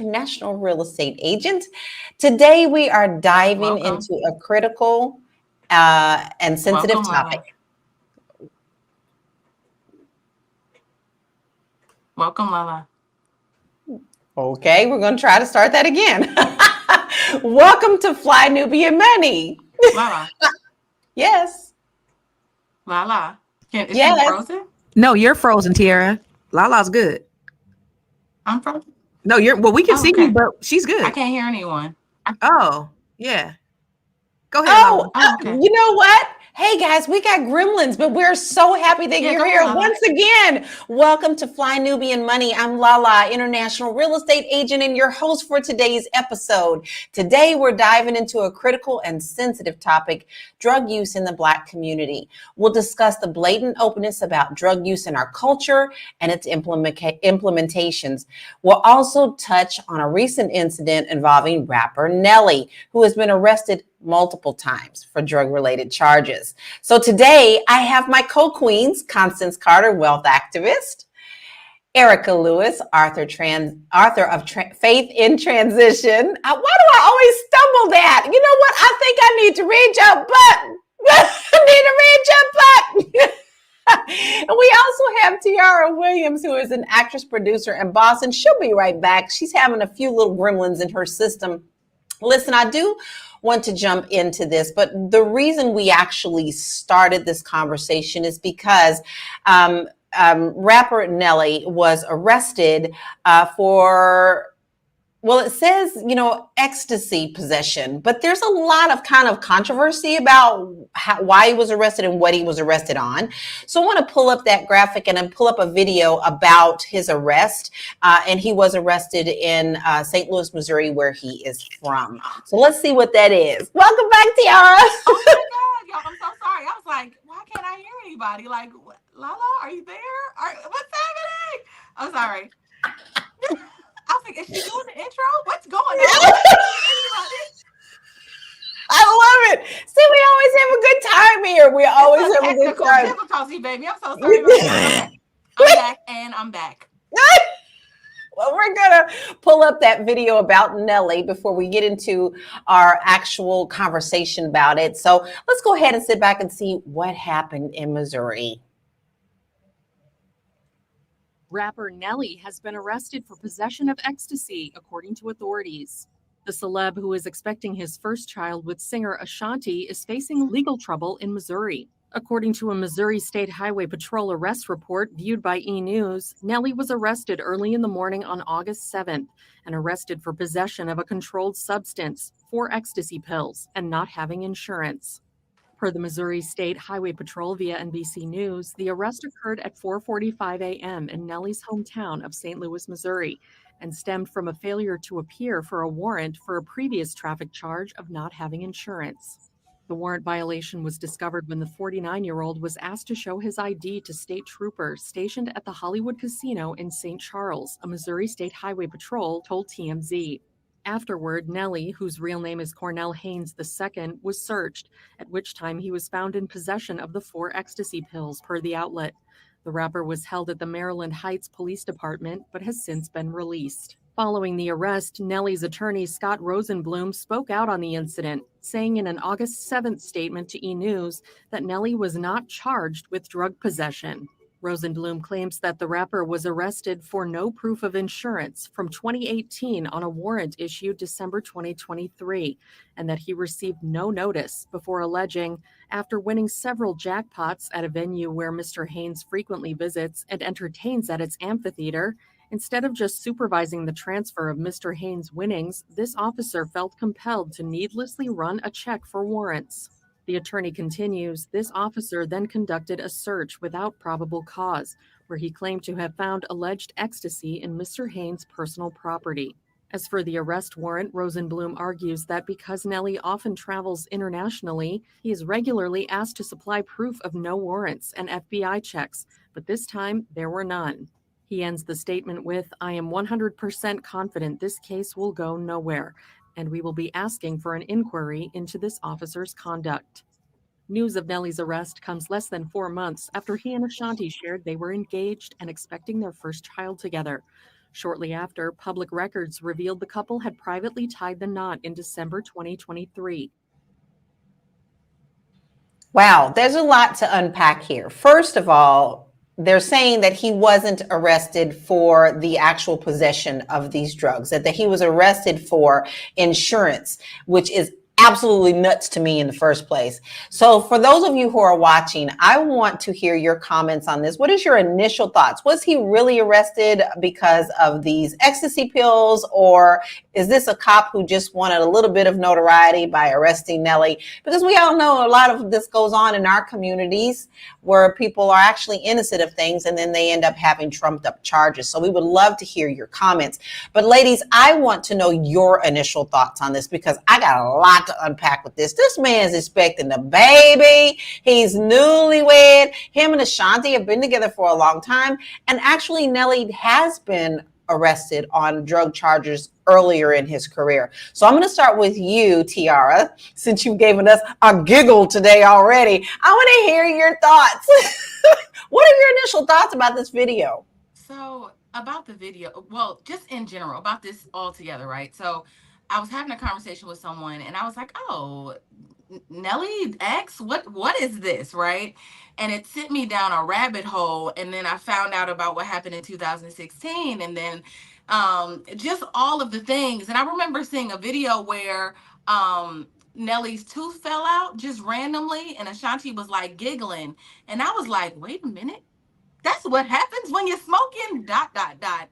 National real estate agent. Today, we are diving Welcome. into a critical and sensitive Welcome, topic. Lala. Welcome, Lala. Okay, we're going to try to start that again. Welcome to Fly Nubian Money. Lala. Yes, Lala. Is she yes. frozen? No, you're frozen, Tiara. Lala's good. I'm frozen. No, we can Oh, see you, okay. but she's I good. can't hear anyone. Oh, yeah. Go ahead, Oh, Lala. Oh, okay. you know what? Hey guys, we got gremlins, but we're so happy that Yeah, you're go ahead, here Lala. once again. Welcome to Fly Nubian Money. I'm Lala, international real estate agent and your host for today's episode. Today, we're diving into a critical and sensitive topic, drug use in the Black community. We'll discuss the blatant openness about drug use in our culture and its implementations. We'll also touch on a recent incident involving rapper Nelly, who has been arrested multiple times for drug-related charges. So today I have my co-queens, Constance Carter, wealth activist, Erica Lewis, author of Faith in Transition. Why do I always stumble that? You know what? I think I need to read your button. I need to read your button. And we also have Tiara Williams, who is an actress, producer, and boss, and she'll be right back. She's having a few little gremlins in her system. Listen, I do want to jump into this, but the reason we actually started this conversation is because rapper Nelly was arrested for, well, it says, ecstasy possession, but there's a lot of kind of controversy about why he was arrested and what he was arrested on. So I want to pull up that graphic and then pull up a video about his arrest. And he was arrested in St. Louis, Missouri, where he is from. So let's see what that is. Welcome back, Tiara. Oh my God, y'all! I'm so sorry. I was like, why can't I hear anybody? Like, Lala, are you there? What's happening? I'm sorry. I was like, is she doing the intro? What's going on? I love it. See, we always have a good time here. We always have a good Technical time. difficulty, baby. I'm so sorry about that. Okay. I'm back and I'm back. Well, we're going to pull up that video about Nelly before we get into our actual conversation about it. So let's go ahead and sit back and see what happened in Missouri. Rapper Nelly has been arrested for possession of ecstasy, according to authorities. The celeb, who is expecting his first child with singer Ashanti, is facing legal trouble in Missouri. According to a Missouri State Highway Patrol arrest report viewed by E! News, Nelly was arrested early in the morning on August 7th and arrested for possession of a controlled substance, 4 ecstasy pills, and not having insurance. Per the Missouri State Highway Patrol via NBC News, the arrest occurred at 4:45 a.m. in Nelly's hometown of St. Louis, Missouri, and stemmed from a failure to appear for a warrant for a previous traffic charge of not having insurance. The warrant violation was discovered when the 49-year-old was asked to show his ID to state troopers stationed at the Hollywood Casino in St. Charles, a Missouri State Highway Patrol told TMZ. Afterward, Nelly, whose real name is Cornell Haynes II, was searched, at which time he was found in possession of the 4 ecstasy pills, per the outlet. The rapper was held at the Maryland Heights Police Department, but has since been released. Following the arrest, Nelly's attorney Scott Rosenblum spoke out on the incident, saying in an August 7th statement to E! News that Nelly was not charged with drug possession. Rosenblum claims that the rapper was arrested for no proof of insurance from 2018 on a warrant issued December 2023, and that he received no notice before alleging, after winning several jackpots at a venue where Mr. Haynes frequently visits and entertains at its amphitheater, instead of just supervising the transfer of Mr. Haynes' winnings, this officer felt compelled to needlessly run a check for warrants. The attorney continues, this officer then conducted a search without probable cause, where he claimed to have found alleged ecstasy in Mr. Haynes' personal property. As for the arrest warrant, Rosenblum argues that because Nelly often travels internationally, he is regularly asked to supply proof of no warrants and FBI checks, but this time there were none. He ends the statement with, I am 100% confident this case will go nowhere, and we will be asking for an inquiry into this officer's conduct. News of Nelly's arrest comes less than 4 months after he and Ashanti shared they were engaged and expecting their first child together. Shortly after, public records revealed the couple had privately tied the knot in December 2023. Wow, there's a lot to unpack here. First of all, they're saying that he wasn't arrested for the actual possession of these drugs, that he was arrested for insurance, which is absolutely nuts to me in the first place. So for those of you who are watching, I want to hear your comments on this. What is your initial thoughts? Was he really arrested because of these ecstasy pills, or is this a cop who just wanted a little bit of notoriety by arresting Nelly? Because we all know a lot of this goes on in our communities where people are actually innocent of things and then they end up having trumped up charges. So we would love to hear your comments. But ladies, I want to know your initial thoughts on this because I got a lot to unpack with this. This man's expecting a baby. He's newlywed. Him and Ashanti have been together for a long time. And actually, Nelly has been arrested on drug charges earlier in his career. So I'm going to start with you, Tiara, since you've given us a giggle today already. I want to hear your thoughts. What are your initial thoughts about this video? So about the video, well, just in general, about this altogether, right? So I was having a conversation with someone and I was like, oh, Nelly X, what is this, right? And it sent me down a rabbit hole. And then I found out about what happened in 2016 and then just all of the things. And I remember seeing a video where Nelly's tooth fell out just randomly and Ashanti was like giggling. And I was like, wait a minute. That's what happens when you're smoking, ...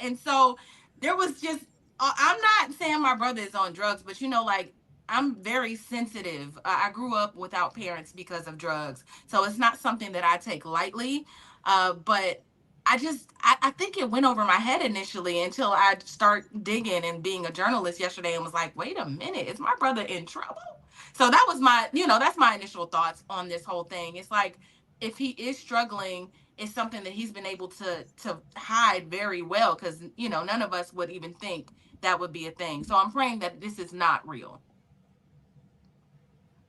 And so there was just, I'm not saying my brother is on drugs, but like, I'm very sensitive. I grew up without parents because of drugs. So it's not something that I take lightly. But I think it went over my head initially until I start digging and being a journalist yesterday and was like, wait a minute, is my brother in trouble? So that was my, that's my initial thoughts on this whole thing. It's like, if he is struggling, it's something that he's been able to hide very well because, none of us would even think that would be a thing. So I'm praying that this is not real.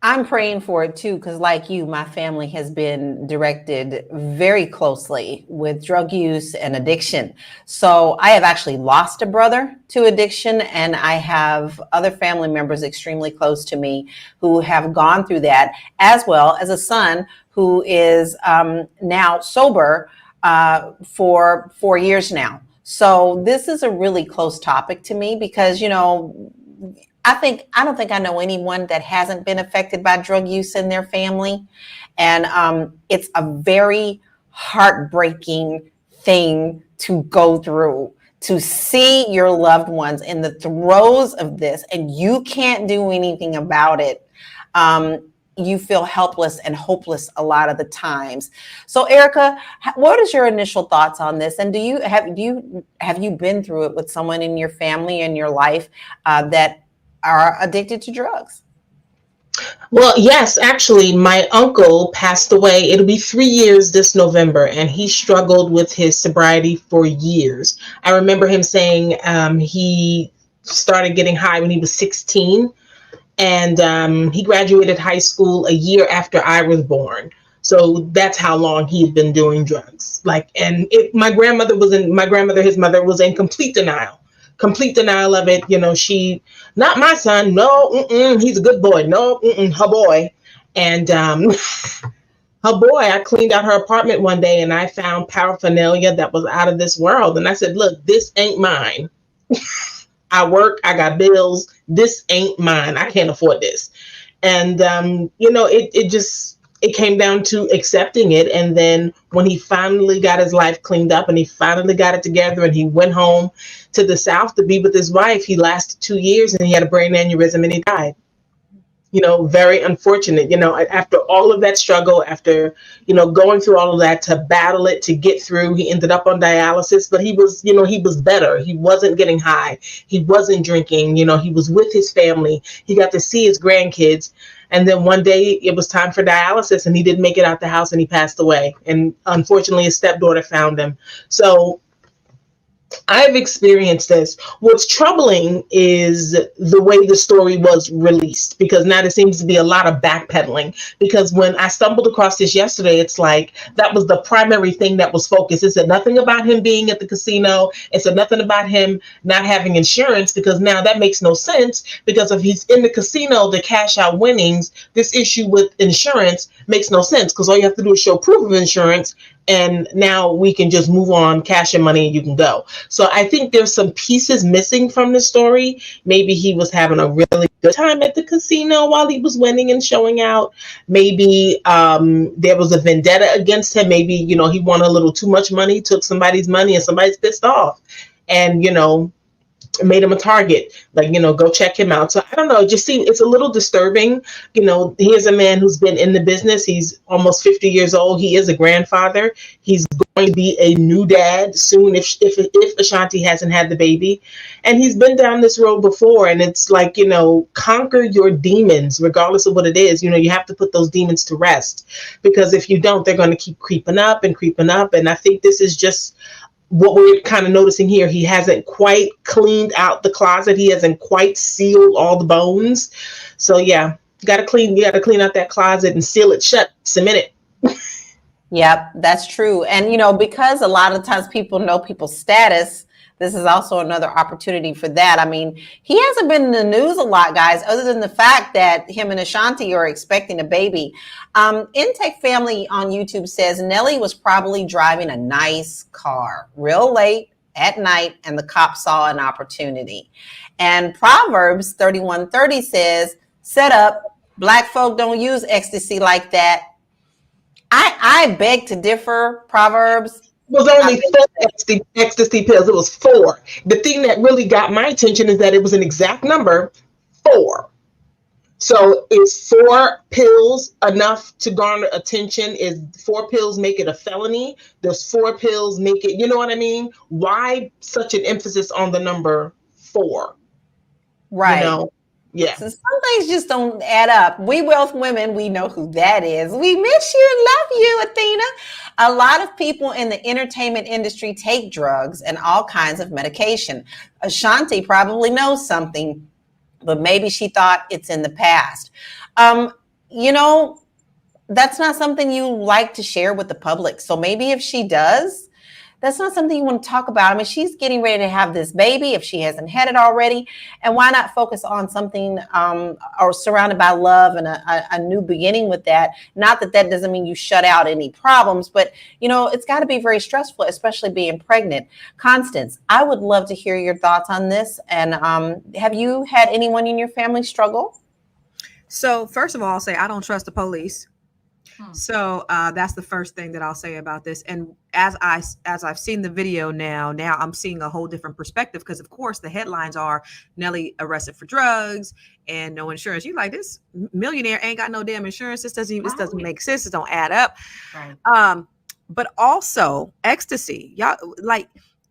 I'm praying for it too, because like you, my family has been directed very closely with drug use and addiction. So I have actually lost a brother to addiction, and I have other family members extremely close to me who have gone through that, as well as a son who is now sober for 4 years now. So this is a really close topic to me because, I don't think I know anyone that hasn't been affected by drug use in their family. And it's a very heartbreaking thing to go through, to see your loved ones in the throes of this and you can't do anything about it. You feel helpless and hopeless a lot of the times. So Erica, what is your initial thoughts on this? And have you been through it with someone in your family, in your life that are addicted to drugs? Well, yes, actually, my uncle passed away. It'll be 3 years this November, and he struggled with his sobriety for years. I remember him saying he started getting high when he was 16, and he graduated high school a year after I was born. So that's how long he had been doing drugs. My grandmother, his mother, was in complete denial of it. She, not my son, no, he's a good boy, no, her boy. And her boy, I cleaned out her apartment one day and I found paraphernalia that was out of this world. And I said, look, this ain't mine. I work, I got bills, this ain't mine, I can't afford this. And it came down to accepting it. And then when he finally got his life cleaned up and he finally got it together and he went home to the South to be with his wife, he lasted 2 years and he had a brain aneurysm and he died. Very unfortunate, after all of that struggle, after, going through all of that to battle it, to get through, he ended up on dialysis, but he was better. He wasn't getting high. He wasn't drinking, he was with his family. He got to see his grandkids. And then one day it was time for dialysis and he didn't make it out the house and he passed away. And unfortunately, his stepdaughter found him. So I've experienced this. What's troubling is the way the story was released, because now there seems to be a lot of backpedaling. Because when I stumbled across this yesterday, it's like that was the primary thing that was focused. It said nothing about him being at the casino. It said nothing about him not having insurance, because now that makes no sense. Because if he's in the casino to cash out winnings, this issue with insurance makes no sense, because all you have to do is show proof of insurance, and now we can just move on, cash your money, and you can go. So I think there's some pieces missing from the story. Maybe he was having a really good time at the casino while he was winning and showing out. Maybe there was a vendetta against him. Maybe, he won a little too much money, took somebody's money, and somebody's pissed off. And, made him a target, like, go check him out. So I don't know, just see, it's a little disturbing. Here's a man who's been in the business. He's almost 50 years old. He is a grandfather. He's going to be a new dad soon if Ashanti hasn't had the baby. And he's been down this road before, and it's like, conquer your demons regardless of what it is. You have to put those demons to rest, because if you don't, they're going to keep creeping up and creeping up. And I think this is just what we're kind of noticing here. He hasn't quite cleaned out the closet. He hasn't quite sealed all the bones. So yeah, you got to clean out that closet and seal it shut, cement it. Yep, that's true. And, because a lot of times people know people's status, this is also another opportunity for that. I mean, he hasn't been in the news a lot, guys, other than the fact that him and Ashanti are expecting a baby. Intech Family on YouTube says Nelly was probably driving a nice car real late at night, and the cop saw an opportunity. And Proverbs 31:30 says, set up, Black folk don't use ecstasy like that. I beg to differ, Proverbs. It was only 4 ecstasy pills. It was 4. The thing that really got my attention is that it was an exact number, 4. So is 4 pills enough to garner attention? Is 4 pills make it a felony? Does 4 pills make it, you know what I mean? Why such an emphasis on the number 4? Right. Yeah. So some things just don't add up. We Wealth Women, we know who that is. We miss you and love you, Athena. A lot of people in the entertainment industry take drugs and all kinds of medication. Ashanti probably knows something, but maybe she thought it's in the past. That's not something you like to share with the public. So maybe if she does, that's not something you want to talk about. I mean, she's getting ready to have this baby if she hasn't had it already. And why not focus on something or surrounded by love and a new beginning with that? Not that doesn't mean you shut out any problems, but, it's got to be very stressful, especially being pregnant. Constance, I would love to hear your thoughts on this. And have you had anyone in your family struggle? So first of all, I'll say I don't trust the police. So that's the first thing that I'll say about this. And as I've seen the video now I'm seeing a whole different perspective, because of course the headlines are Nelly arrested for drugs and no insurance. You like, this millionaire ain't got no damn insurance. This doesn't make sense. It don't add up. Right. But also ecstasy, y'all, like,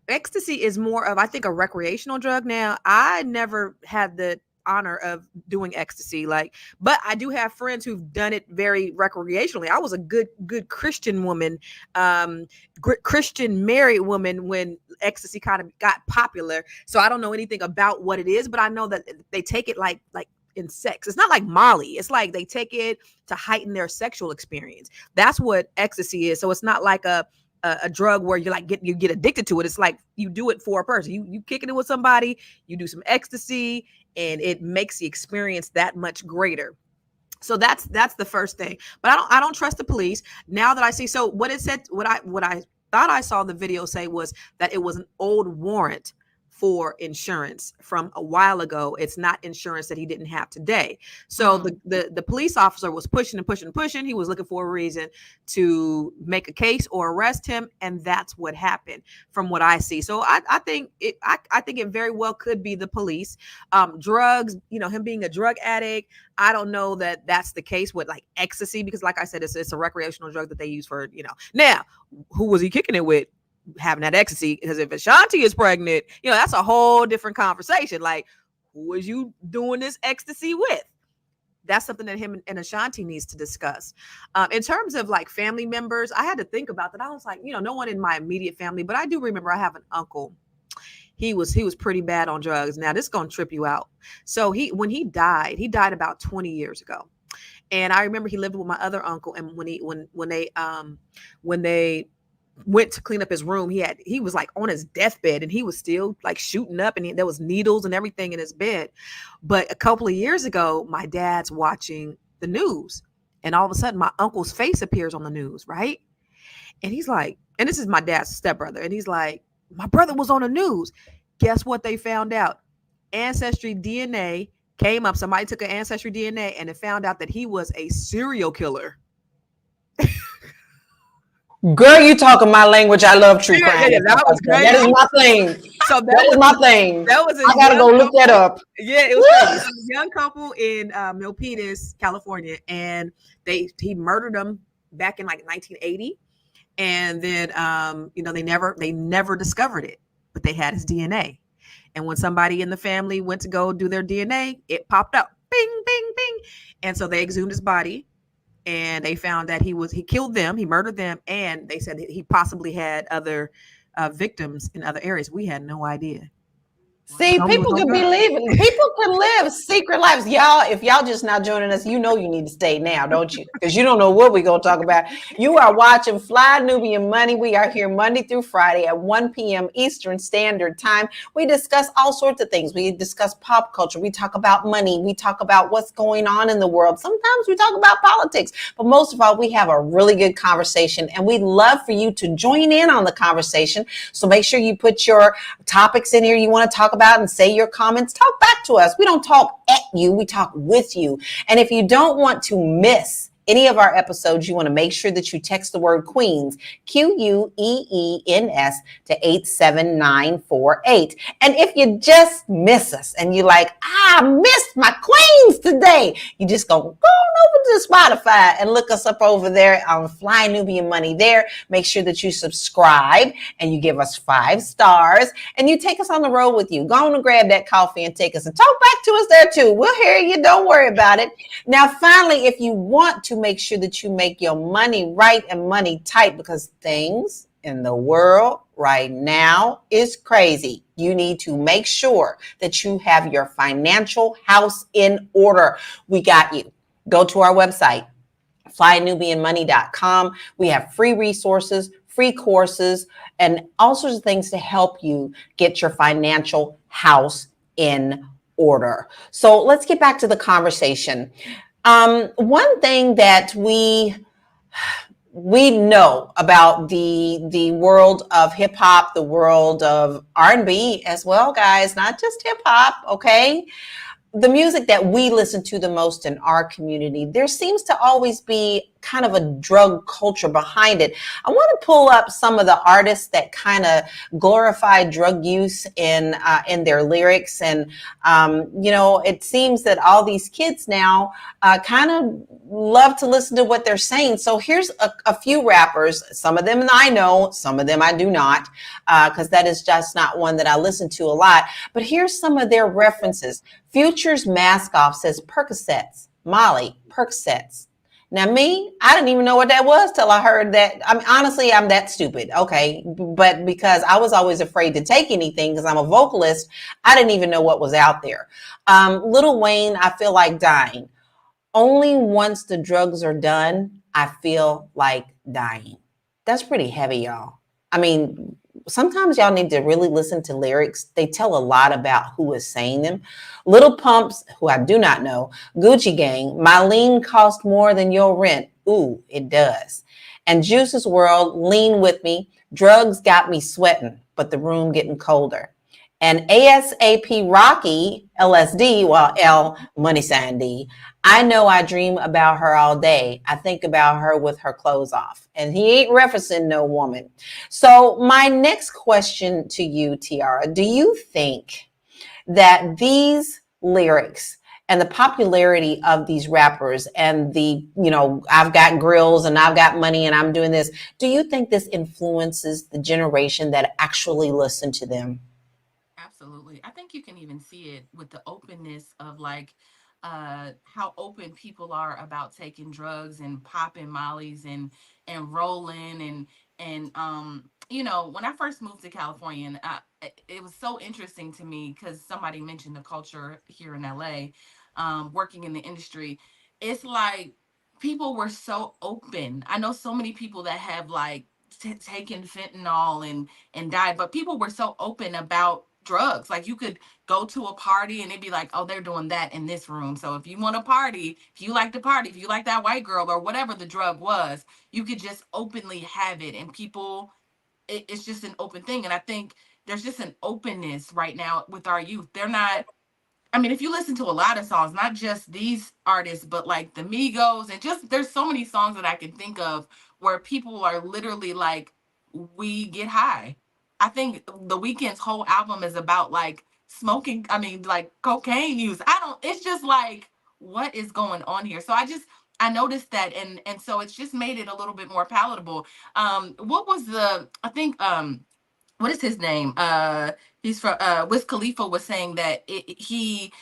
ecstasy is more of, I think, a recreational drug now. I never had the honor of doing ecstasy, but I do have friends who've done it very recreationally. I was a good Christian woman, Christian married woman when ecstasy kind of got popular. So I don't know anything about what it is, but I know that they take it like in sex. It's not like Molly. It's like they take it to heighten their sexual experience. That's what ecstasy is. So it's not like a drug where you get addicted to it. It's like you do it for a person. You kicking it with somebody, you do some ecstasy, and it makes the experience that much greater. So that's the first thing. But I don't trust the police now that I see. So what it said, what I thought I saw the video say was that it was an old warrant for insurance from a while ago. It's not insurance that he didn't have today. So the police officer was pushing and pushing and pushing. He was looking for a reason to make a case or arrest him, and that's what happened from what I see. So I think it very well could be the police. Drugs, him being a drug addict, I don't know that that's the case with like ecstasy, because like I said, it's a recreational drug that they use for, Now, who was he kicking it with? Having that ecstasy, because if Ashanti is pregnant, that's a whole different conversation. Like, who is you doing this ecstasy with? That's something that him and Ashanti needs to discuss. In terms of like family members, I had to think about that. I was like, no one in my immediate family, but I do remember I have an uncle he was pretty bad on drugs. Now this is gonna trip you out. So when he died about 20 years ago. And I remember he lived with my other uncle, and when they went to clean up his room, he was like on his deathbed, and he was still like shooting up, and there was needles and everything in his bed. But a couple of years ago, my dad's watching the news, and all of a sudden my uncle's face appears on the news, right? And he's like, and this is my dad's stepbrother, and he's like, my brother was on the news. Guess what they found out? Ancestry DNA came up. Somebody took an ancestry DNA and it found out that he was a serial killer. Girl, you talking my language. I love true crime. Yeah, that was crazy. That is my thing. So that was my thing. That was I gotta go look that up. Yeah, it was crazy. So a young couple in Milpitas, California, and he murdered them back in like 1980, and then they never discovered it, but they had his DNA. And when somebody in the family went to go do their DNA, it popped up, bing, bing, bing, and so they exhumed his body. And they found that he killed them, he murdered them, and they said that he possibly had other victims in other areas. We had no idea. See, people can people can live secret lives. Y'all, if y'all just not joining us, you know you need to stay now, don't you? Because you don't know what we're going to talk about. You are watching Fly Nubian Money. We are here Monday through Friday at 1 p.m. Eastern Standard Time. We discuss all sorts of things. We discuss pop culture. We talk about money. We talk about what's going on in the world. Sometimes we talk about politics. But most of all, we have a really good conversation. And we'd love for you to join in on the conversation. So make sure you put your topics in here you want to talk about and say your comments. Talk back to us. We don't talk at you, we talk with you. And if you don't want to miss any of our episodes, you want to make sure that you text the word Queens, QUEENS, to 87948. And if you just miss us and you're like, I missed my Queens today, you just go on over to Spotify and look us up over there on Fly Nubian Money there. Make sure that you subscribe and you give us 5 stars and you take us on the road with you. Go on and grab that coffee and take us and talk back to us there too. We'll hear you. Don't worry about it. Now, finally, if you want to make sure that you make your money right and money tight, because things in the world right now is crazy. You need to make sure that you have your financial house in order. We got you. Go to our website, flynubianmoney.com. We have free resources, free courses, and all sorts of things to help you get your financial house in order. So let's get back to the conversation. One thing that we know about the world of hip hop, the world of R&B as well, guys, not just hip hop, okay? The music that we listen to the most in our community, there seems to always be kind of a drug culture behind it. I want to pull up some of the artists that kind of glorify drug use in their lyrics. And, it seems that all these kids now kind of love to listen to what they're saying. So here's a few rappers, some of them I know, some of them I do not, because that is just not one that I listen to a lot. But here's some of their references. Future's Mask Off says Percocets, Molly, Percocets. Now, me, I didn't even know what that was till I heard that. I mean, honestly, I'm that stupid. Okay. But because I was always afraid to take anything because I'm a vocalist, I didn't even know what was out there. Lil Wayne, I feel like dying. Only once the drugs are done, I feel like dying. That's pretty heavy, y'all. I mean, sometimes y'all need to really listen to lyrics. They tell a lot about who is saying them. Little Pumps, who I do not know. Gucci Gang, my lean cost more than your rent. Ooh, it does. And Juice's World, Lean With Me. Drugs got me sweating, but the room getting colder. And ASAP Rocky, LSD, well, L, money sign D. I know I dream about her all day. I think about her with her clothes off. And he ain't referencing no woman. So my next question to you, Tiara, do you think that these lyrics and the popularity of these rappers and the, I've got grills and I've got money and I'm doing this, do you think this influences the generation that actually listen to them? Absolutely. I think you can even see it with the openness of how open people are about taking drugs and popping mollies and rolling and you know, when I first moved to California, and it was so interesting to me because somebody mentioned the culture here in LA, working in the industry. It's like people were so open. I know so many people that have like taken fentanyl and died, but people were so open about drugs. Like you could go to a party and it'd be like, oh, they're doing that in this room. So if you want to party, if you like to party, if you like that white girl or whatever the drug was, you could just openly have it, and people, it's just an open thing. And I think there's just an openness right now with our youth. They're not, I mean, if you listen to a lot of songs, not just these artists, but like the Migos, and just there's so many songs that I can think of where people are literally like, we get high. I think The Weeknd's whole album is about like smoking, I mean, like cocaine use. I don't, it's just like, what is going on here? So I noticed that, and so it's just made it a little bit more palatable. What was the, I think what is his name? He's from Wiz Khalifa was saying that he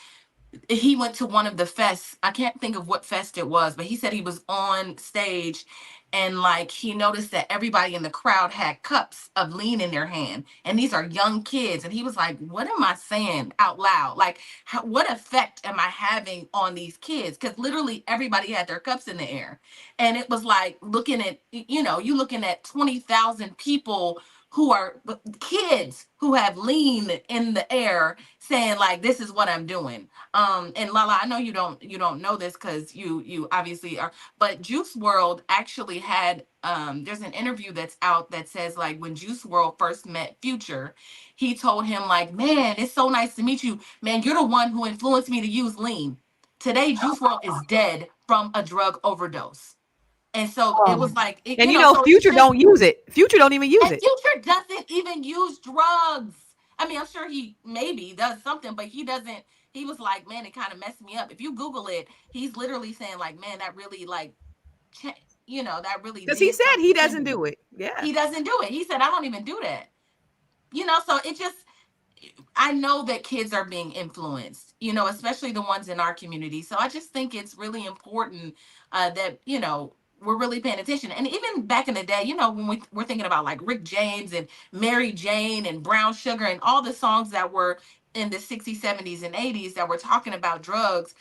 went to one of the fests. I can't think of what fest it was, but he said he was on stage and like he noticed that everybody in the crowd had cups of lean in their hand. And these are young kids. And he was like, what am I saying out loud? Like, what effect am I having on these kids? Because literally everybody had their cups in the air. And it was like looking at, you know, you looking at 20,000 people who are kids who have lean in the air saying like, this is what I'm doing. And Lala, I know you don't know this because you obviously are, but Juice World actually had there's an interview that's out that says like when Juice World first met Future, he told him like, man, it's so nice to meet you. Man, you're the one who influenced me to use lean. Today, Juice World is dead from a drug overdose. And so it was like, And you know, so it's Future just, don't use it. Future don't even use and it. Future doesn't even use drugs. I mean, I'm sure he maybe does something, but he doesn't. He was like, man, it kind of messed me up. If you Google it, he's literally saying like, man, that really like, you know, that really Because he did said he something to doesn't him. do it. Yeah. He doesn't do it. He said, I don't even do that. You know, so it just, I know that kids are being influenced, you know, especially the ones in our community. So I just think it's really important that, you know, we're really paying attention. And even back in the day, you know, when we're thinking about like Rick James and Mary Jane and Brown Sugar and all the songs that were in the 60s, 70s, and 80s that were talking about drugs,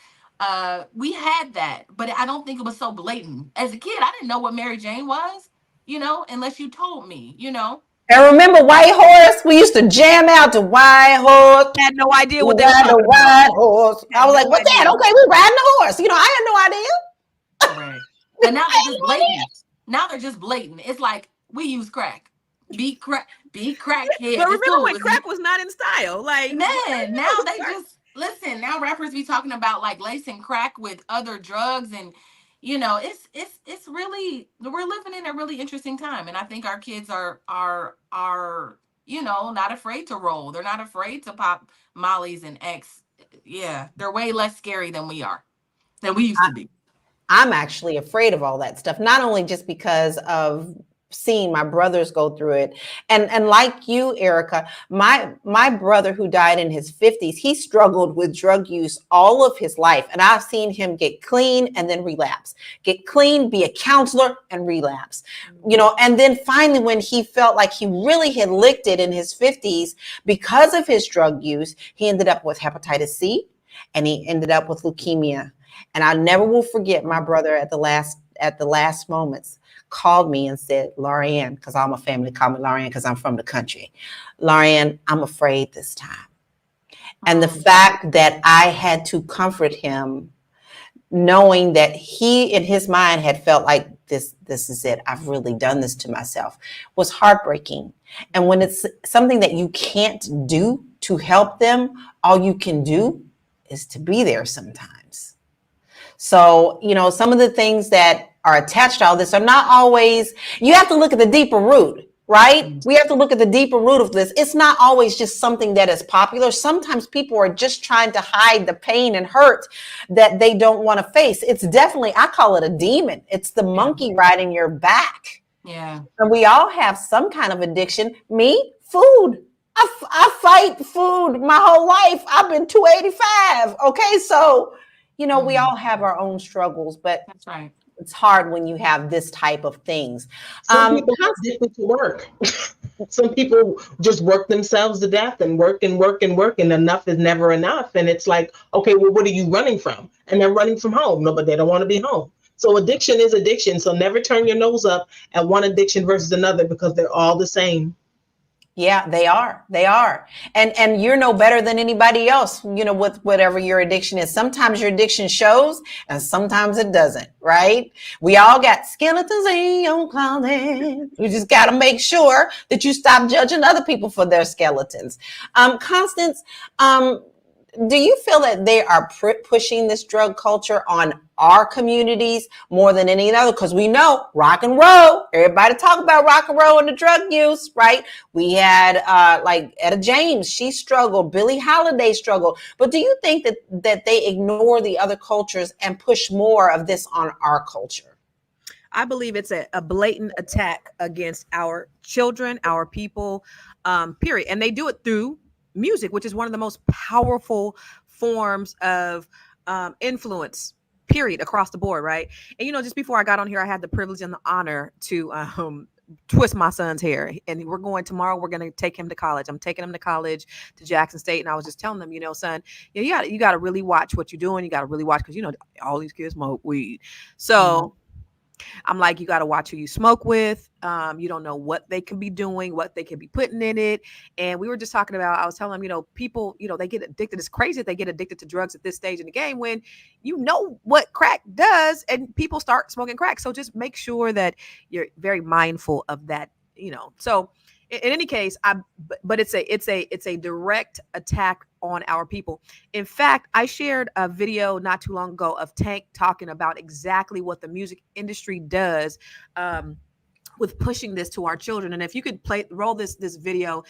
we had that. But I don't think it was so blatant. As a kid, I didn't know what Mary Jane was, you know, unless you told me, you know. And remember White Horse? We used to jam out to White Horse. I had no idea We what they were ride the talking about. white horse. I Had was like, no what's that? idea. Okay, we riding the horse. You know, I had no idea. Right. But now they're just blatant. Now they're just blatant. It's like we use crack. Be crack heads. But It's remember cool. when crack was not in style? Like, Man, now they just listen. Now rappers be talking about like lacing crack with other drugs, and you know, it's really, we're living in a really interesting time, and I think our kids are you know, not afraid to roll. They're not afraid to pop mollies and X. Yeah, they're way less scary than we used to be. I'm actually afraid of all that stuff, not only just because of seeing my brothers go through it. And like you, Erica, my brother who died in his 50s, he struggled with drug use all of his life. And I've seen him get clean and then relapse, get clean, be a counselor and relapse. You know, and then finally, when he felt like he really had licked it in his 50s because of his drug use, he ended up with hepatitis C and he ended up with leukemia. And I never will forget my brother at the last moments called me and said, Lorianne, because all my family call me Lorianne because I'm from the country. Lorianne, I'm afraid this time. And the fact that I had to comfort him, knowing that he in his mind had felt like this is it. I've really done this to myself, was heartbreaking. And when it's something that you can't do to help them, all you can do is to be there sometimes. So, you know, some of the things that are attached to all this are not always, you have to look at the deeper root, right? We have to look at the deeper root of this. It's not always just something that is popular. Sometimes people are just trying to hide the pain and hurt that they don't want to face. It's definitely, I call it a demon. It's the monkey riding your back. Yeah. And we all have some kind of addiction. Me, food. I fight food my whole life. I've been 285. Okay. So, you know, we all have our own struggles, but That's right. it's hard when you have this type of things. Some people have addicted to work. Some people just work themselves to death and work and work and work, and enough is never enough. And it's like, okay, well, what are you running from? And they're running from home. No, but they don't want to be home. So addiction is addiction. So never turn your nose up at one addiction versus another, because they're all the same. Yeah, they are. They are. And you're no better than anybody else, with whatever your addiction is. Sometimes your addiction shows and sometimes it doesn't, right? We all got skeletons in your closet. You just got to make sure that you stop judging other people for their skeletons. Constance, do you feel that they are pushing this drug culture on our communities more than any other? Because we know rock and roll, everybody talk about rock and roll and the drug use, right? We had like Etta James, she struggled, Billie Holiday struggled. But do you think that they ignore the other cultures and push more of this on our culture? I believe it's a blatant attack against our children, our people, period. And they do it through music, which is one of the most powerful forms of influence, period, across the board, right? And just before I got on here, I had the privilege and the honor to twist my son's hair, and we're going tomorrow. We're going to take him to college. I'm taking him to college, to Jackson State, and I was just telling them, son, you got to really watch what you're doing. You got to really watch, because all these kids smoke weed. So I'm like, you got to watch who you smoke with. You don't know what they can be doing, what they can be putting in it. And we were just talking about, I was telling them, people, they get addicted. It's crazy that they get addicted to drugs at this stage in the game when you know what crack does and people start smoking crack. So just make sure that you're very mindful of that, So in any case, but it's a direct attack on our people. In fact, I shared a video not too long ago of Tank talking about exactly what the music industry does with pushing this to our children. And if you could roll this video,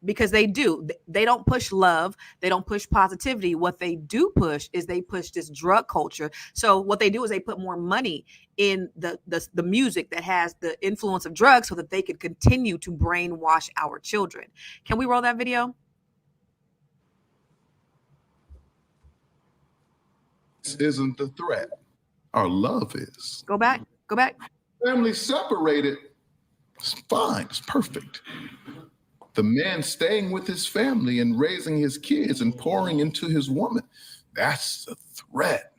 because they don't push love, they don't push positivity. What they do push is they push this drug culture. So what they do is they put more money in the music that has the influence of drugs so that they could continue to brainwash our children. Can we roll that video? This isn't the threat. Our love is. Go back. Family separated, it's fine, it's perfect. The man staying with his family and raising his kids and pouring into his woman, that's a threat.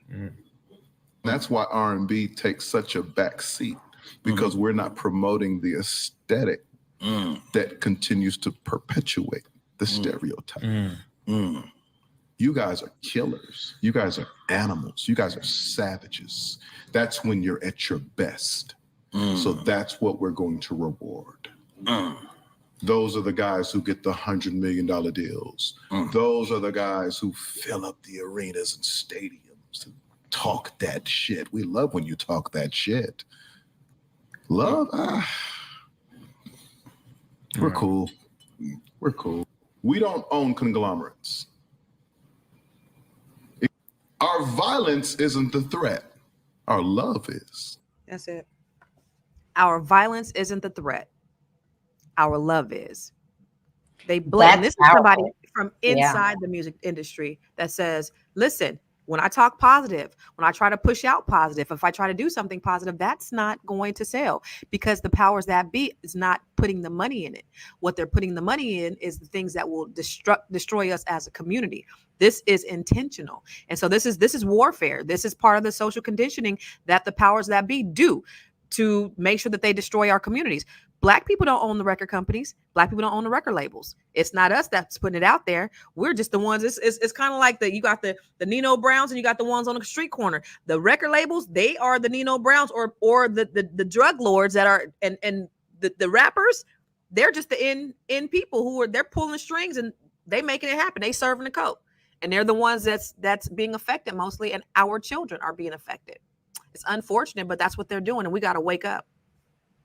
That's why R&B takes such a back seat, because we're not promoting the aesthetic that continues to perpetuate the stereotype. You guys are killers. You guys are animals. You guys are savages. That's when you're at your best. So that's what we're going to reward. Those are the guys who get the $100 million deals. Those are the guys who fill up the arenas and stadiums and talk that shit. We love when you talk that shit. Love? We're cool. We're cool. We don't own conglomerates. Our violence isn't the threat. Our love is. That's it. Our violence isn't the threat. Our love is. They blame. This is somebody from inside the music industry that says, listen, when I talk positive, when I try to push out positive, if I try to do something positive, that's not going to sell, because the powers that be is not putting the money in it. What they're putting the money in is the things that will destroy us as a community. This is intentional. And so this is warfare. This is part of the social conditioning that the powers that be do to make sure that they destroy our communities. Black people don't own the record companies. Black people don't own the record labels. It's not us that's putting it out there. We're just the ones. It's kind of like you got the Nino Browns and you got the ones on the street corner. The record labels, they are the Nino Browns or the drug lords that are, and the rappers, they're just the in people they're pulling the strings and they making it happen. They serving the coke, and they're the ones that's being affected mostly, and our children are being affected. It's unfortunate, but that's what they're doing, and we got to wake up.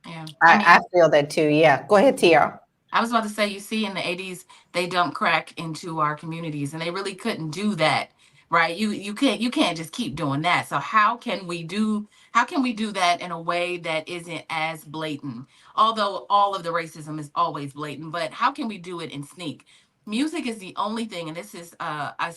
Yeah, I feel that too. Yeah, go ahead, Tiara. I was about to say, you see, in the 80s, they dumped crack into our communities, and they really couldn't do that, right? You can't just keep doing that. So how can we do that in a way that isn't as blatant? Although all of the racism is always blatant, but how can we do it in sneak? Music is the only thing, and this is a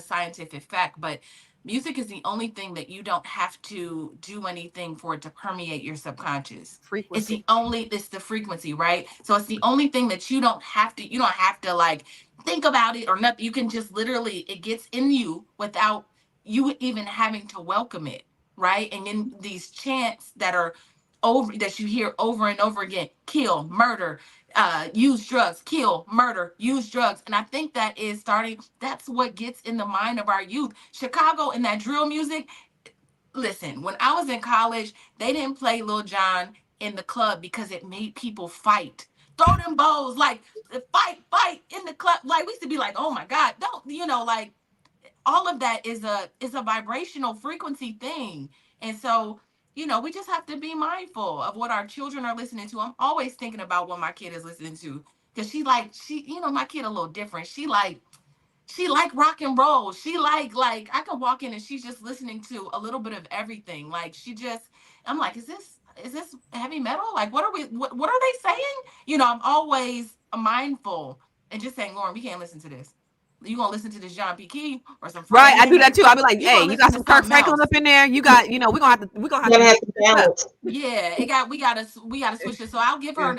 scientific fact, but music is the only thing that you don't have to do anything for it to permeate your subconscious. Frequency. It's the frequency, right? So it's the only thing that you don't have to like think about it or nothing. You can just literally, it gets in you without you even having to welcome it, right? And then these chants that you hear over and over again: kill, murder, use drugs, kill, murder, use drugs. And I think that's what gets in the mind of our youth. Chicago and that drill music. Listen, when I was in college, they didn't play Lil Jon in the club because it made people fight. Throw them bows, like fight in the club. Like we used to be like, oh my God, don't, like all of that is a vibrational frequency thing. And so, we just have to be mindful of what our children are listening to. I'm always thinking about what my kid is listening to. Because my kid a little different. She like rock and roll. She like I can walk in and she's just listening to a little bit of everything. Like I'm like, is this heavy metal? Like what are they saying? I'm always mindful and just saying, Lauren, we can't listen to this. You gonna listen to this John P. Key or some Right, I Fred do that too. I'll be like, You hey, gonna you got listen some to Kirk something Franklin else. up in there. You got, we're gonna have to You gotta have to balance. Yeah, we gotta switch it. So I'll give her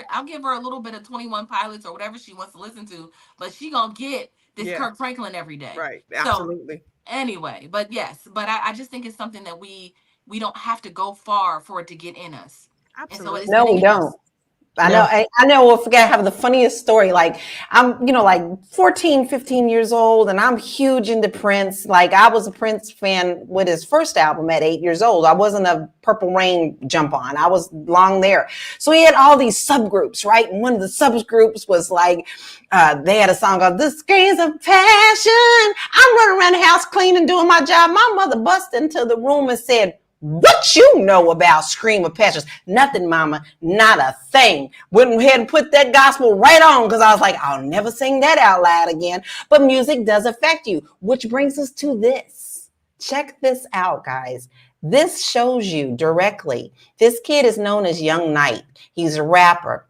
a little bit of 21 Pilots or whatever she wants to listen to, but she gonna get this Yeah. Kirk Franklin every day. Right, So absolutely. anyway, but yes, but I just think it's something that we don't have to go far for it to get in us. Absolutely. And so No, it's we getting in don't. us. I No. know. I know. We'll forget. I have the funniest story. Like I'm, like 14, 15 years old, and I'm huge into Prince. Like I was a Prince fan with his first album at 8 years old. I wasn't a Purple Rain jump on. I was long there. So he had all these subgroups, right? And one of the subgroups was like, they had a song called "The Screams of Passion." I'm running around the house cleaning, doing my job. My mother busted into the room and said, "What you know about Scream of Passions?" Nothing, mama, not a thing. Went ahead and put that gospel right on because I was like, I'll never sing that out loud again. But music does affect you, which brings us to this. Check this out, guys. This shows you directly. This kid is known as Young Knight. He's a rapper.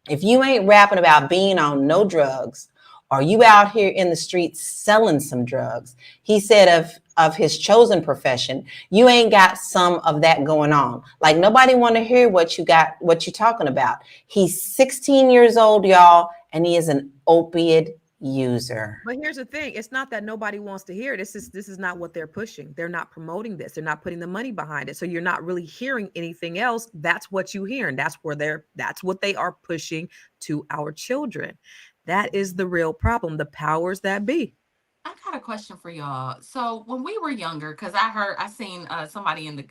If you ain't rapping about being on no drugs, or you out here in the streets selling some drugs, he said of his chosen profession, you ain't got some of that going on. Like nobody want to hear what you talking about. He's 16 years old, y'all, and he is an opiate user. But here's the thing: it's not that nobody wants to hear it. This is not what they're pushing. They're not promoting this. They're not putting the money behind it. So you're not really hearing anything else. That's what you hear, and that's what they are pushing to our children. That is the real problem. The powers that be. I got a question for y'all. So when we were younger, because I seen somebody in the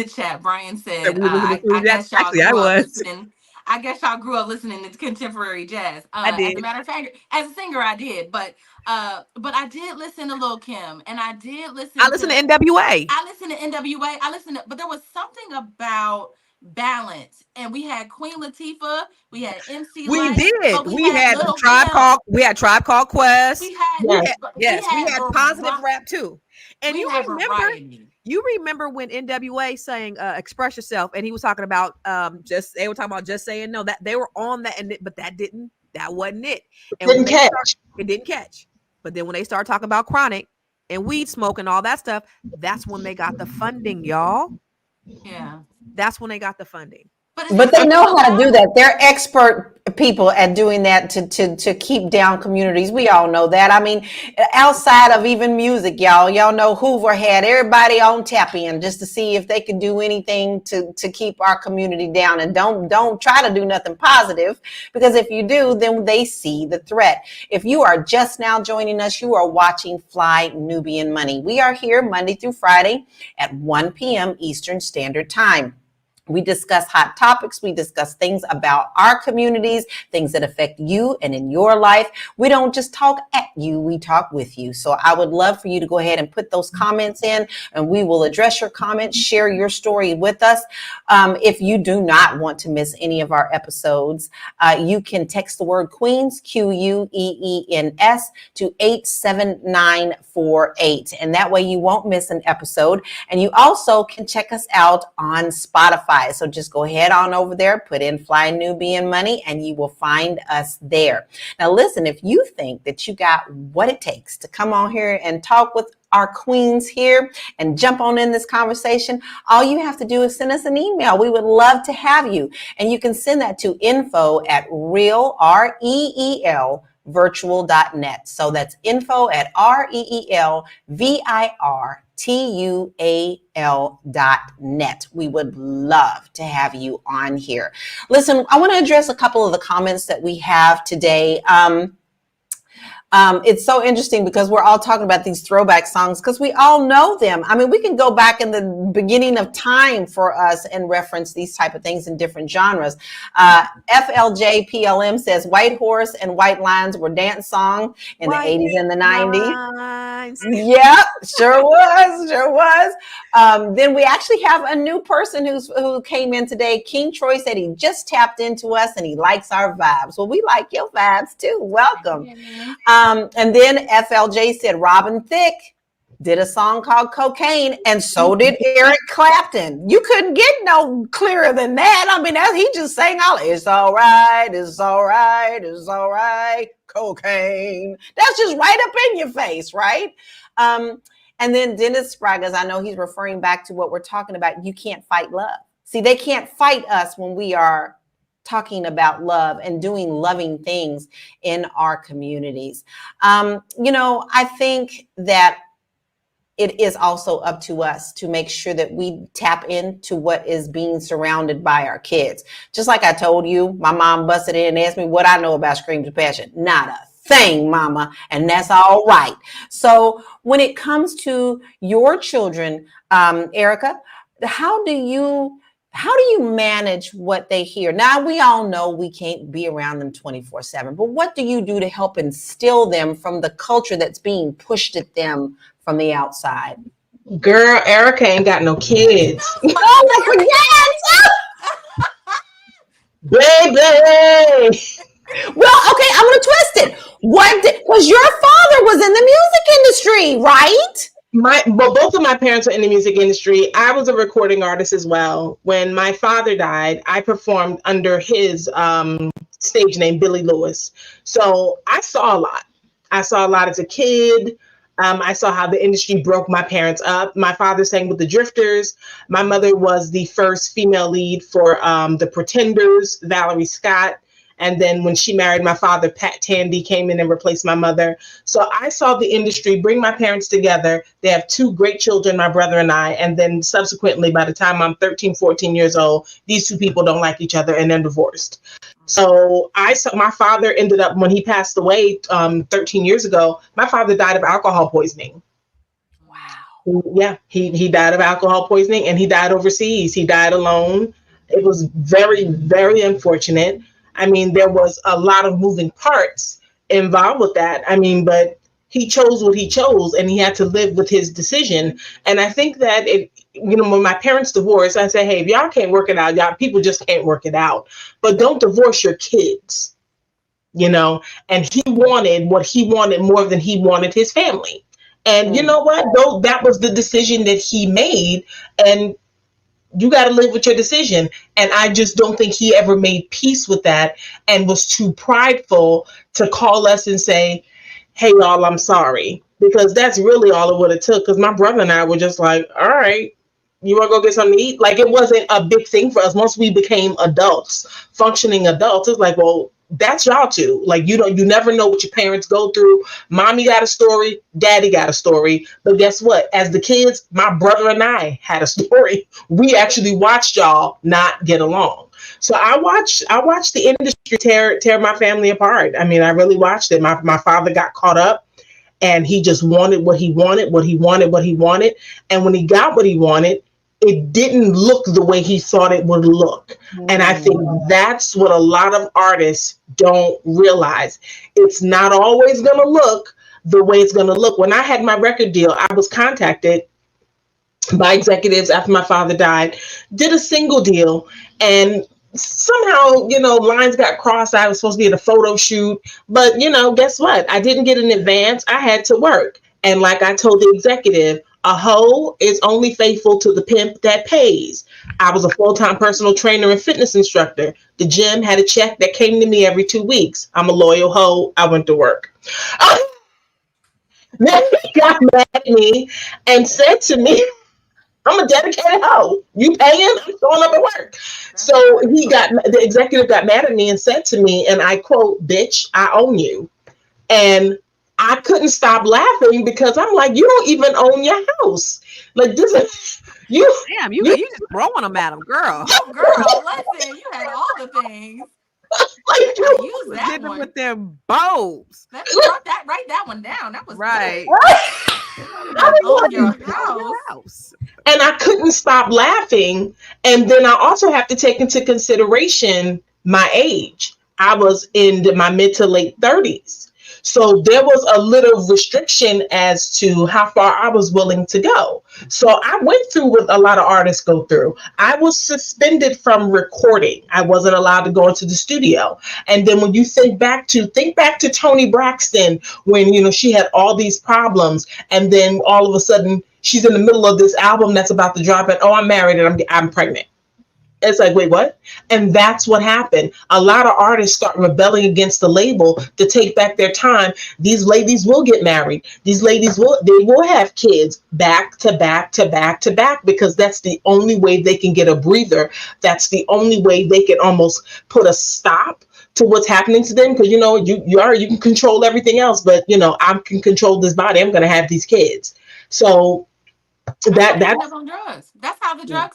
chat, Brian said, I guess y'all Actually, I grew up was. listening. I guess y'all grew up listening to contemporary jazz. I As did. a matter of fact, as a singer, I did, but I did listen to Lil Kim, and I did listen. I listened to NWA. I listened to NWA. But there was something about balance, and we had Queen Latifah, we had MC We Lyte, did. but We had Lil Tribe Kim. Called. We had Tribe Called Quest. We had We had positive rap too. And we you had remember? variety. You remember when NWA sang "Express Yourself" and he was talking about they were talking about just saying no, that they were on that, but that wasn't it. And Didn't catch. It didn't catch. But then when they started talking about chronic and weed smoke and all that stuff, that's when they got the funding, y'all. Yeah. That's when they got the funding. But they know how to do that. They're expert people at doing that to keep down communities. We all know that. I mean, outside of even music, y'all know Hoover had everybody on tap in just to see if they could do anything to keep our community down. And don't try to do nothing positive, because if you do, then they see the threat. If you are just now joining us, you are watching Fly Nubian Money. We are here Monday through Friday at 1 p.m. Eastern Standard Time. We discuss hot topics. We discuss things about our communities, things that affect you and in your life. We don't just talk at you, we talk with you. So I would love for you to go ahead and put those comments in, and we will address your comments, share your story with us. If you do not want to miss any of our episodes, you can text the word Queens, QUEENS, to 87948. And that way you won't miss an episode. And you also can check us out on Spotify. So just go ahead on over there, put in Fly Nubian Money, and you will find us there. Now, listen, if you think that you got what it takes to come on here and talk with our queens here and jump on in this conversation, all you have to do is send us an email. We would love to have you. And you can send that to info@reel, REEL, virtual.net. So that's info@REELVIRTUAL.net. We would love to have you on here. Listen, I want to address a couple of the comments that we have today. It's so interesting because we're all talking about these throwback songs because we all know them. I mean, we can go back in the beginning of time for us and reference these type of things in different genres. FLJPLM says White Horse and White Lines were dance song in the 80s and the 90s. Yep, sure was. Then we actually have a new person who came in today. King Troy said he just tapped into us and he likes our vibes. Well, we like your vibes too. Welcome. And then FLJ said Robin Thicke did a song called Cocaine, and so did Eric Clapton. You couldn't get no clearer than that. I mean, he just sang all, it's all right, it's all right, it's all right, cocaine. That's just right up in your face, right? And then Dennis Spragas, I know he's referring back to what we're talking about. You can't fight love. See, they can't fight us when we are talking about love and doing loving things in our communities. I think that it is also up to us to make sure that we tap into what is being surrounded by our kids. Just like I told you, my mom busted in and asked me what I know about Screams of Passion. Not a thing, mama, and that's all right. So when it comes to your children, Erica, how do you manage what they hear? Now, we all know we can't be around them 24/7, but what do you do to help instill them from the culture that's being pushed at them from the outside? Girl, Erica ain't got no kids. Oh, my Baby! Well, okay, I'm going to twist it. Because your father was in the music industry, right? Both of my parents are in the music industry. I was a recording artist as well. When my father died, I performed under his stage name, Billy Lewis. So I saw a lot. I saw a lot as a kid. I saw how the industry broke my parents up. My father sang with the Drifters. My mother was the first female lead for the Pretenders, Valerie Scott. And then when she married my father, Pat Tandy came in and replaced my mother. So I saw the industry bring my parents together. They have two great children, my brother and I. And then subsequently, by the time I'm 13, 14 years old, these two people don't like each other and then divorced. So I saw my father ended up, when he passed away 13 years ago, my father died of alcohol poisoning. Wow. Yeah, he died of alcohol poisoning and he died overseas. He died alone. It was very, very unfortunate. I mean, there was a lot of moving parts involved with that. I mean, but he chose what he chose and he had to live with his decision. And I think that when my parents divorced, I said, hey, if y'all can't work it out, y'all people just can't work it out. But don't divorce your kids, and he wanted what he wanted more than he wanted his family. And you know what? Though that was the decision that he made, and you got to live with your decision. And I just don't think he ever made peace with that and was too prideful to call us and say, hey, y'all, I'm sorry. Because that's really all it would have took. Because my brother and I were just like, all right, you want to go get something to eat? Like, it wasn't a big thing for us. Once we became adults, functioning adults, it's like, well, that's y'all too. Like, you never know what your parents go through. Mommy got a story, daddy got a story. But guess what? As the kids, my brother and I had a story. We actually watched y'all not get along. So I watched the industry tear my family apart. I mean, I really watched it. My father got caught up and he just wanted what he wanted. And when he got what he wanted, it didn't look the way he thought it would look. And I think that's what a lot of artists don't realize. It's not always going to look the way it's going to look. When I had my record deal, I was contacted by executives after my father died, did a single deal, and somehow, lines got crossed. I was supposed to be at a photo shoot, but guess what? I didn't get an advance. I had to work. And like I told the executive, a hoe is only faithful to the pimp that pays. I was a full-time personal trainer and fitness instructor. The gym had a check that came to me every 2 weeks. I'm a loyal hoe. I went to work. Nelly got mad at me and said to me, I'm a dedicated hoe. You paying? I'm showing up at work. So the executive got mad at me and said to me, and I quote, "Bitch, I own you." And I couldn't stop laughing because I'm like, you don't even own your house. Like this is you. Damn, you You just throwing them at them, girl. Girl, listen, you had all the things. like Gotta you, use that Did them one. with their bows. Let's write that one down. That was Right. good. You don't even own your Own house. your house. and I couldn't stop laughing. And then I also have to take into consideration my age. I was in my mid to late 30s. So there was a little restriction as to how far I was willing to go. So I went through what a lot of artists go through. I was suspended from recording. I wasn't allowed to go into the studio. And then when you think back to Toni Braxton, when she had all these problems, and then all of a sudden she's in the middle of this album that's about to drop, and oh, I'm married and I'm pregnant. It's like, wait, what? And that's what happened. A lot of artists start rebelling against the label to take back their time. These ladies will get married. These ladies will have kids back to back to back to back, because that's the only way they can get a breather. That's the only way they can almost put a stop to what's happening to them. Because you can control everything else, but I can control this body. I'm gonna have these kids. So That's that's on drugs. That's how the drug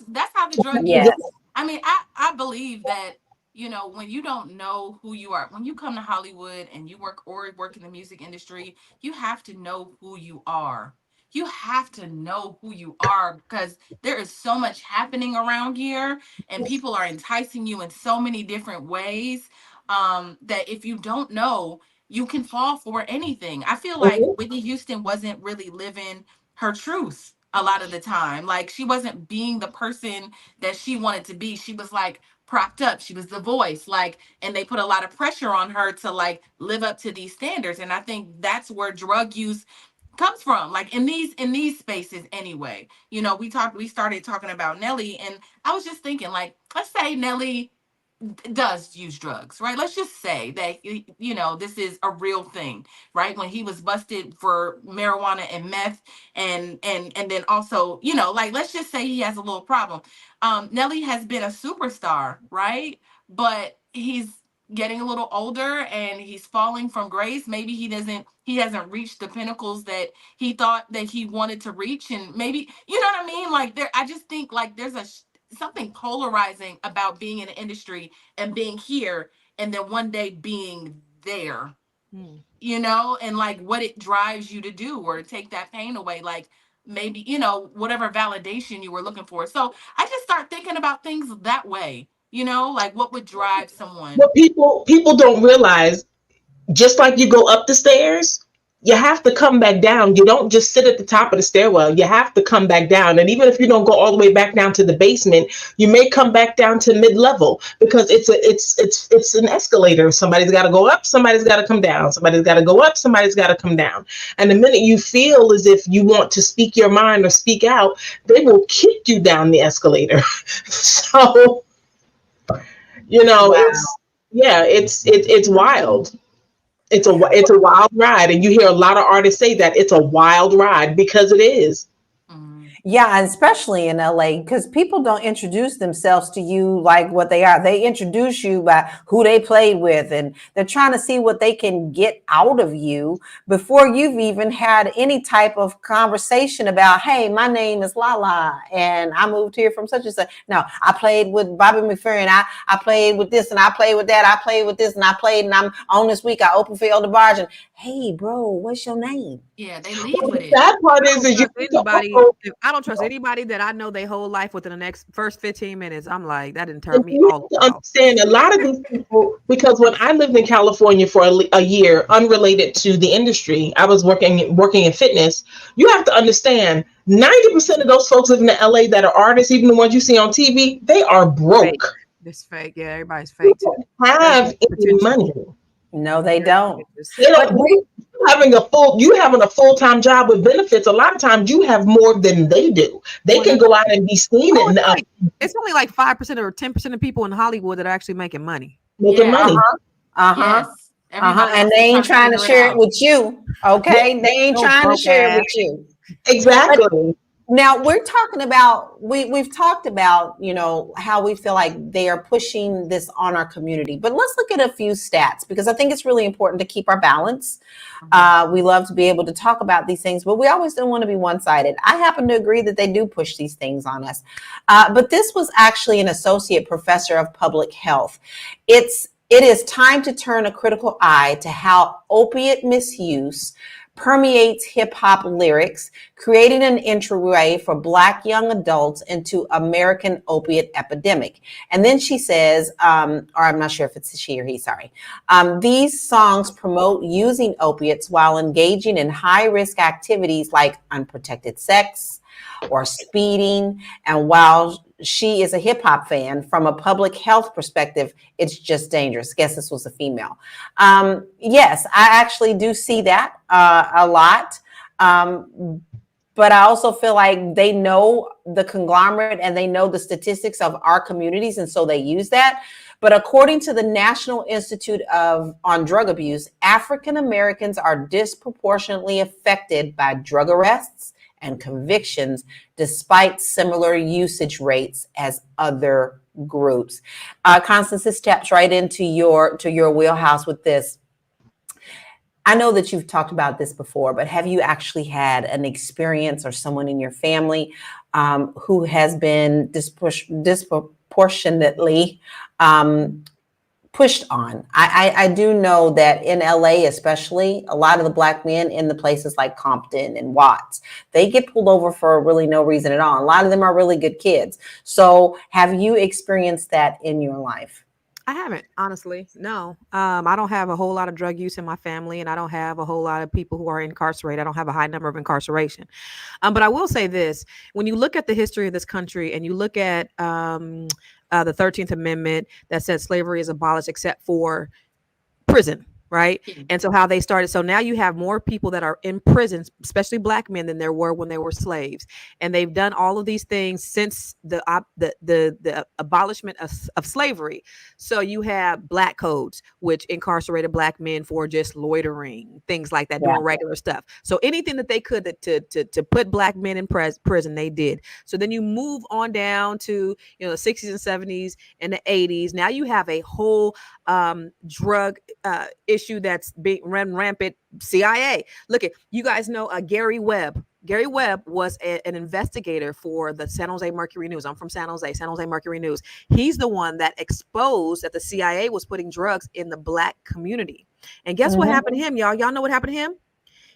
Yes. use. I mean, I believe that, when you don't know who you are, when you come to Hollywood and you work in the music industry, you have to know who you are. You have to know who you are, because there is so much happening around here, and people are enticing you in so many different ways, that if you don't know, you can fall for anything. I feel like Whitney Houston wasn't really living her truth a lot of the time. Like, she wasn't being the person that she wanted to be. She was like propped up. She was the voice, like, and they put a lot of pressure on her to like live up to these standards. And I think that's where drug use comes from, like in these spaces anyway. We started talking about Nelly, and I was just thinking, like, let's say Nelly does use drugs, right? Let's just say that this is a real thing, right? When he was busted for marijuana and meth, and then also, like, let's just say he has a little problem. Nelly has been a superstar, right? But he's getting a little older and he's falling from grace. Maybe he hasn't reached the pinnacles that he thought that he wanted to reach, and maybe, you know what I mean? Like, I just think like there's something polarizing about being in the industry and being here, and then one day being there, and like what it drives you to do, or to take that pain away, like maybe, whatever validation you were looking for. So I just start thinking about things that way, like what would drive someone. what people don't realize. Just like you go up the stairs, you have to come back down. You don't just sit at the top of the stairwell. You have to come back down. And even if you don't go all the way back down to the basement, you may come back down to mid-level, because it's an escalator. Somebody's got to go up, somebody's got to come down. Somebody's got to go up, somebody's got to come down. And the minute you feel as if you want to speak your mind or speak out, they will kick you down the escalator. So, Wow. it's wild. It's a wild ride, and you hear a lot of artists say that it's a wild ride, because it is. Yeah, and especially in LA, because people don't introduce themselves to you like what they are. They introduce you by who they played with, and they're trying to see what they can get out of you before you've even had any type of conversation about, hey, my name is Lala, and I moved here from such and such. No, I played with Bobby McFerrin. I played with this, and I played with that. I played with this, and I played, and I'm on this week. I opened for Elder Barge, and hey, bro, what's your name? Yeah, they leave with it. That part is I don't trust anybody that I know their whole life within the next first 15 minutes. I'm like, that didn't turn and me you all have to off. understand, a lot of these people, because when I lived in California for a year, unrelated to the industry, I was working in fitness. You have to understand, 90% of those folks living in LA that are artists, even the ones you see on TV, they are broke. Fake. It's fake. Yeah, everybody's fake too. Have any Potential. money. No, they don't. They don't. You having a full-time job with benefits, a lot of times you have more than they do. They can go out and be seen Oh, and it's only like 5% or 10% of people in Hollywood that are actually making money. making money. Uh-huh. Yes. Everybody And else they is ain't trying to figure it share it out. with you. Okay. They ain't No trying to broke share it ass. with you. Exactly. Now we're talking about we've talked about, you know, how we feel like they are pushing this on our community. But let's look at a few stats because I think it's really important to keep our balance. We love to be able to talk about these things, but we always don't want to be one-sided. I happen to agree that they do push these things on us. But this was actually an associate professor of public health. It is time to turn a critical eye to how opiate misuse permeates hip hop lyrics, creating an entryway for Black young adults into American opiate epidemic. And then she says, or I'm not sure if it's she or he, sorry. These songs promote using opiates while engaging in high risk activities like unprotected sex or speeding. And while she is a hip hop fan, from a public health perspective, it's just dangerous. Guess this was a female. Yes, I actually do see that a lot. But I also feel like they know the conglomerate and they know the statistics of our communities, and so they use that. But according to the National Institute on Drug Abuse, African Americans are disproportionately affected by drug arrests and convictions, despite similar usage rates as other groups. Constance, this taps right into your wheelhouse with this. I know that you've talked about this before, but have you actually had an experience or someone in your family who has been disproportionately pushed on? I do know that in LA, especially, a lot of the Black men in the places like Compton and Watts, they get pulled over for really no reason at all. A lot of them are really good kids. So have you experienced that in your life? I haven't, honestly. No. I don't have a whole lot of drug use in my family, and I don't have a whole lot of people who are incarcerated. I don't have a high number of incarceration. But I will say this: when you look at the history of this country and you look at the 13th Amendment that said slavery is abolished except for prison, right? And so how they started. So now you have more people that are in prison, especially Black men, than there were when they were slaves. And they've done all of these things since the abolishment of slavery. So you have Black codes, which incarcerated Black men for just loitering, things like that, doing regular stuff. So anything that they could to put Black men in prison, they did. So then you move on down to, you know, the 60s and 70s and the 80s. Now you have a whole drug issue that's being run rampant. CIA. Look at, you guys know Gary Webb. Gary Webb was an investigator for the San Jose Mercury News. I'm from San Jose Mercury News. He's the one that exposed that the CIA was putting drugs in the Black community. And guess what happened to him, y'all? Y'all know what happened to him?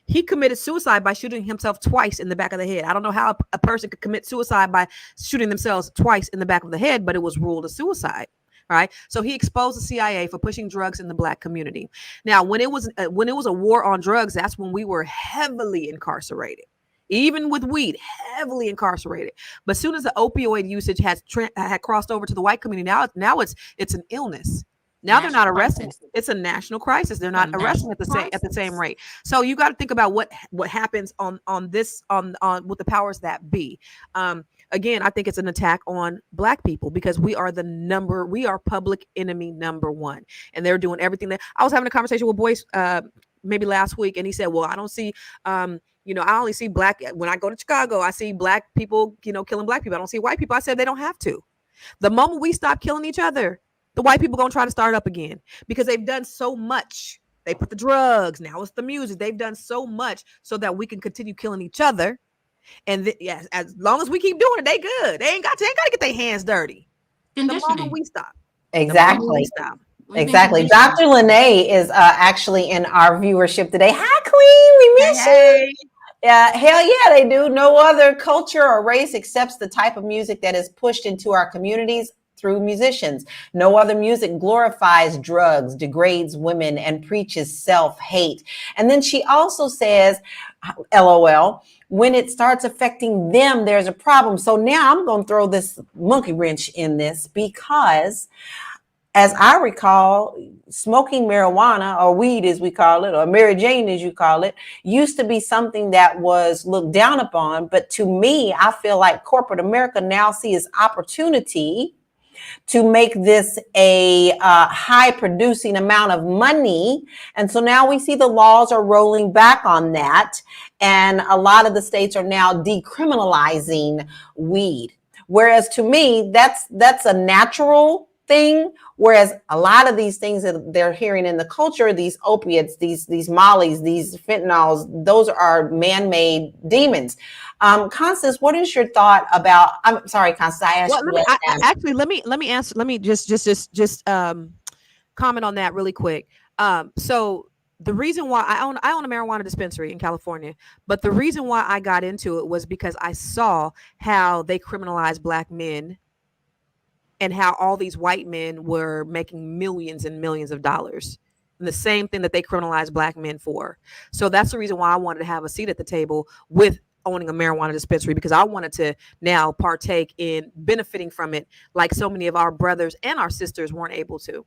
He committed suicide by shooting himself twice in the back of the head. I don't know how a person could commit suicide by shooting themselves twice in the back of the head, but it was ruled a suicide. Right. So he exposed the CIA for pushing drugs in the Black community. Now, when it was a war on drugs, that's when we were heavily incarcerated, even with weed, heavily incarcerated. But as soon as the opioid usage had crossed over to the white community, now it's an illness. Now they're not arresting. It's a national crisis. They're not arresting at the same rate. So you got to think about what happens on with the powers that be. Again, I think it's an attack on Black people because we are public enemy number one, and they're doing everything that. I was having a conversation with Boyce maybe last week, and he said, "Well, I don't see." You know, I only see Black when I go to Chicago. I see Black people, you know, killing Black people. I don't see white people. I said they don't have to. The moment we stop killing each other, the white people gonna try to start up again because they've done so much. They put the drugs, now it's the music. They've done so much so that we can continue killing each other. And yes, as long as we keep doing it, they good. They ain't got to get their hands dirty. The moment we stop. Exactly. Exactly. Dr. Lene is actually in our viewership today. Hi, Queen. We miss you. Hell yeah, they do. No other culture or race accepts the type of music that is pushed into our communities through musicians. No other music glorifies drugs, degrades women, and preaches self-hate. And then she also says, LOL, when it starts affecting them, there's a problem. So now I'm going to throw this monkey wrench in this because, as I recall, smoking marijuana, or weed as we call it, or Mary Jane as you call it, used to be something that was looked down upon. But to me, I feel like corporate America now sees opportunity to make this a high producing amount of money. And so now we see the laws are rolling back on that. And a lot of the states are now decriminalizing weed. Whereas to me, that's a natural thing. Whereas a lot of these things that they're hearing in the culture, these opiates, these mollies, these fentanyls, those are man-made demons. Constance, what is your thought about? I'm sorry, Constance. I asked you. Actually, let me answer. Let me just comment on that really quick. So the reason why I own a marijuana dispensary in California, but the reason why I got into it was because I saw how they criminalized Black men and how all these white men were making millions and millions of dollars. And the same thing that they criminalized Black men for. So that's the reason why I wanted to have a seat at the table with owning a marijuana dispensary, because I wanted to now partake in benefiting from it like so many of our brothers and our sisters weren't able to.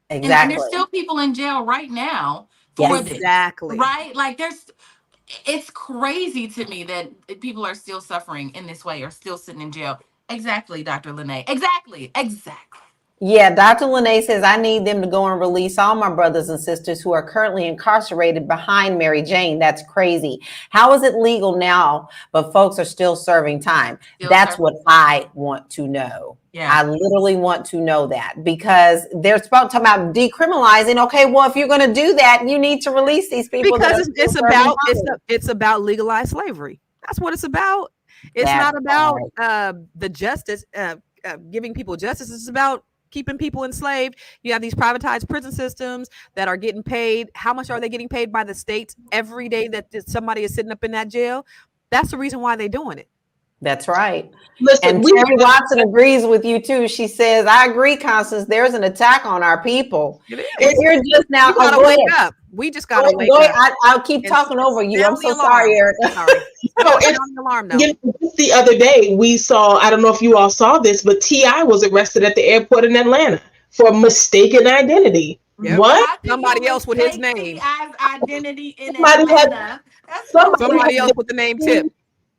Exactly. And there's still people in jail right now for this. Exactly. Right? Like it's crazy to me that people are still suffering in this way or still sitting in jail. Exactly, Dr. Lene. Exactly. Yeah, Dr. Lene says, I need them to go and release all my brothers and sisters who are currently incarcerated behind Mary Jane. That's crazy. How is it legal now, but folks are still serving time? That's what I want to know. Yeah. I literally want to know that, because they're talking about decriminalizing. Okay, well, if you're going to do that, you need to release these people. Because it's about legalized slavery. That's what it's about. It's not about the justice, giving people justice. It's about keeping people enslaved. You have these privatized prison systems that are getting paid. How much are they getting paid by the states every day that somebody is sitting up in that jail? That's the reason why they're doing it. That's right. Listen, and Terry Watson agrees with you too. She says, I agree, Constance, there's an attack on our people. If you're just now, go ahead. Up. We just got to wake up. I'll keep talking over you. I'm so sorry, Erica. Sorry. The other day we saw, I don't know if you all saw this, but T.I. was arrested at the airport in Atlanta for mistaken identity. Yep. What? Somebody else with his name. T.I.'s identity in Atlanta. Somebody else with the name Tip.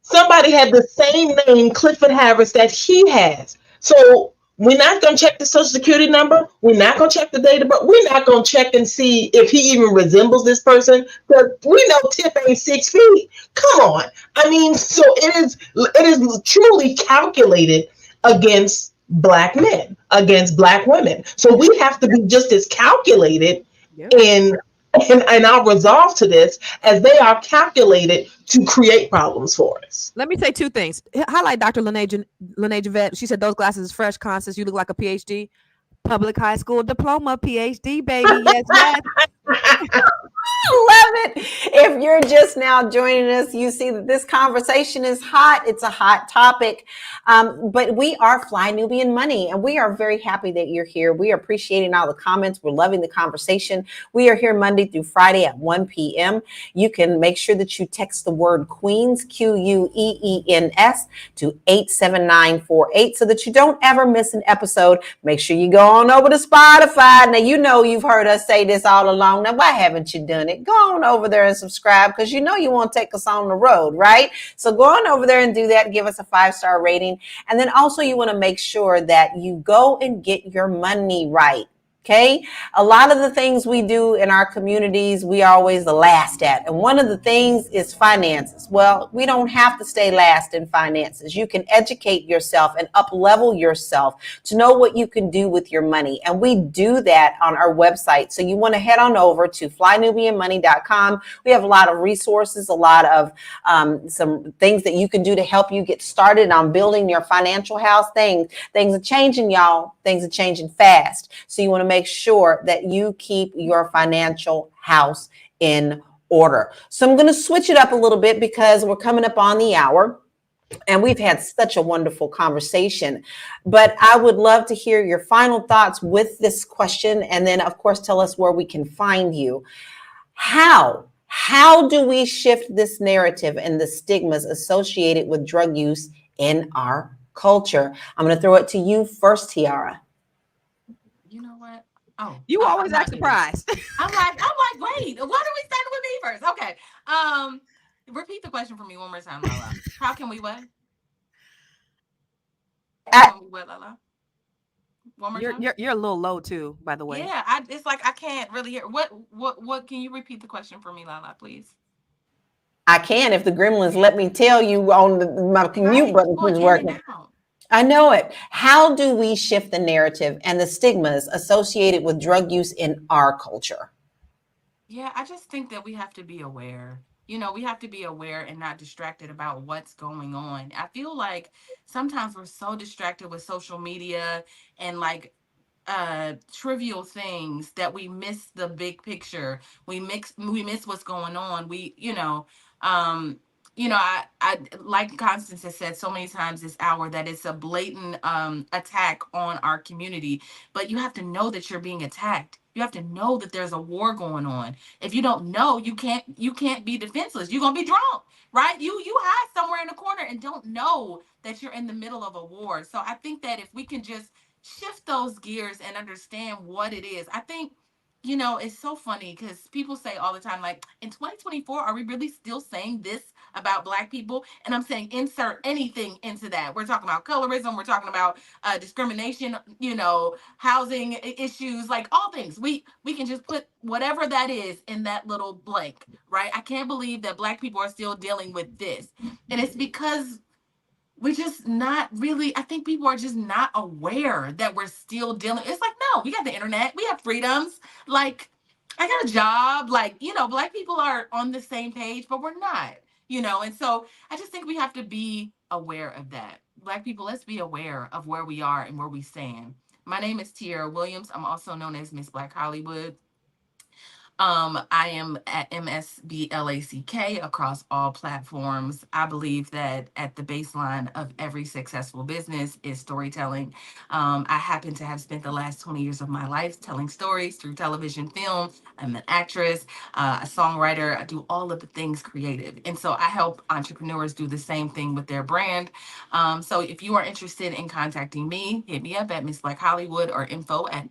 Somebody had the same name, Clifford Harris, that he has. So we're not going to check the social security number. We're not going to check the date of birth. We're not going to check and see if he even resembles this person, because we know Tip ain't 6 feet. Come on. I mean, so it is truly calculated against Black men, against Black women. So we have to be just as calculated in our resolve to this as they are calculated to create problems for us. Let me say two things. Highlight Dr. Lene Javette. She said, those glasses is fresh, Constance. You look like a PhD. Public high school diploma, PhD, baby. Yes, yes. Love it. If you're just now joining us, you see that this conversation is hot. It's a hot topic. But we are Fly Nubian Money, and we are very happy that you're here. We are appreciating all the comments. We're loving the conversation. We are here Monday through Friday at 1 p.m. You can make sure that you text the word Queens, Queens, to 87948 so that you don't ever miss an episode. Make sure you go on over to Spotify. Now, you know you've heard us say this all along. Now, why haven't you done it? Go on over there and subscribe, because you know you want to take us on the road, right? So go on over there and do that. Give us a 5-star rating. And then also you want to make sure that you go and get your money right. Okay. A lot of the things we do in our communities, we are always the last at. And one of the things is finances. Well, we don't have to stay last in finances. You can educate yourself and up-level yourself to know what you can do with your money. And we do that on our website. So you want to head on over to flynubianmoney.com. We have a lot of resources, a lot of some things that you can do to help you get started on building your financial house. Things are changing, y'all. Things are changing fast. So you want to make sure that you keep your financial house in order. So I'm going to switch it up a little bit because we're coming up on the hour and we've had such a wonderful conversation. But I would love to hear your final thoughts with this question. And then, of course, tell us where we can find you. How do we shift this narrative and the stigmas associated with drug use in our culture? I'm going to throw it to you first, Tiara. You know what? Oh, you always act surprised. I'm like, wait, what are we starting with me first? Okay. Repeat the question for me one more time, Lala. How can we what? How can we what, Lala? One more You're time. you're a little low too, by the way. Yeah, it's like I can't really hear. What? Can you repeat the question for me, Lala, please? I can if the gremlins let me tell you on my mute Right, button going is in and working. out. I know it. How do we shift the narrative and the stigmas associated with drug use in our culture? Yeah, I just think that we have to be aware. We have to be aware and not distracted about what's going on. I feel like sometimes we're so distracted with social media and like trivial things that we miss the big picture. We miss what's going on. Um I like Constance has said so many times this hour that it's a blatant attack on our community, but you have to know that you're being attacked. You have to know that there's a war going on. If you don't know, you can't be defenseless. You're gonna be drunk, right? You hide somewhere in the corner and don't know that you're in the middle of a war. So I think that if we can just shift those gears and understand what it is. I think, it's so funny because people say all the time, like, in 2024, are we really still saying this about Black people? And I'm saying, insert anything into that. We're talking about colorism, we're talking about discrimination, housing issues, like all things. We can just put whatever that is in that little blank, right? I can't believe that Black people are still dealing with this. And it's because we're just not really, I think people are just not aware that we're still dealing. It's like, no, we got the internet, we have freedoms. Like, I got a job. Like, Black people are on the same page, but we're not. And so I just think we have to be aware of that. Black people, let's be aware of where we are and where we stand. My name is Tiara Williams. I'm also known as Miss Black Hollywood. I am at MSBLACK across all platforms. I believe that at the baseline of every successful business is storytelling. I happen to have spent the last 20 years of my life telling stories through television, film. I'm an actress, a songwriter. I do all of the things creative. And so I help entrepreneurs do the same thing with their brand. So if you are interested in contacting me, hit me up at Miss Black Hollywood or info at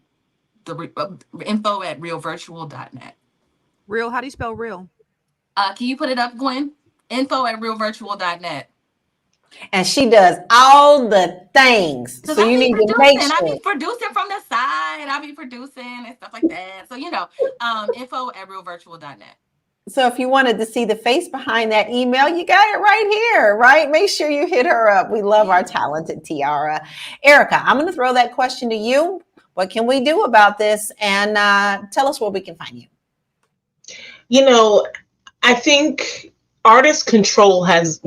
realvirtual.net. Real, how do you spell real? Can you put it up, Gwen? info@realvirtual.net. And she does all the things. Because So I you be need to make producing. I sure. be producing from the side. I be producing and stuff like that. So, info@realvirtual.net. So if you wanted to see the face behind that email, you got it right here, right? Make sure you hit her up. We love our talented Tiara. Erica, I'm going to throw that question to you. What can we do about this? And tell us where we can find you. I think artist control has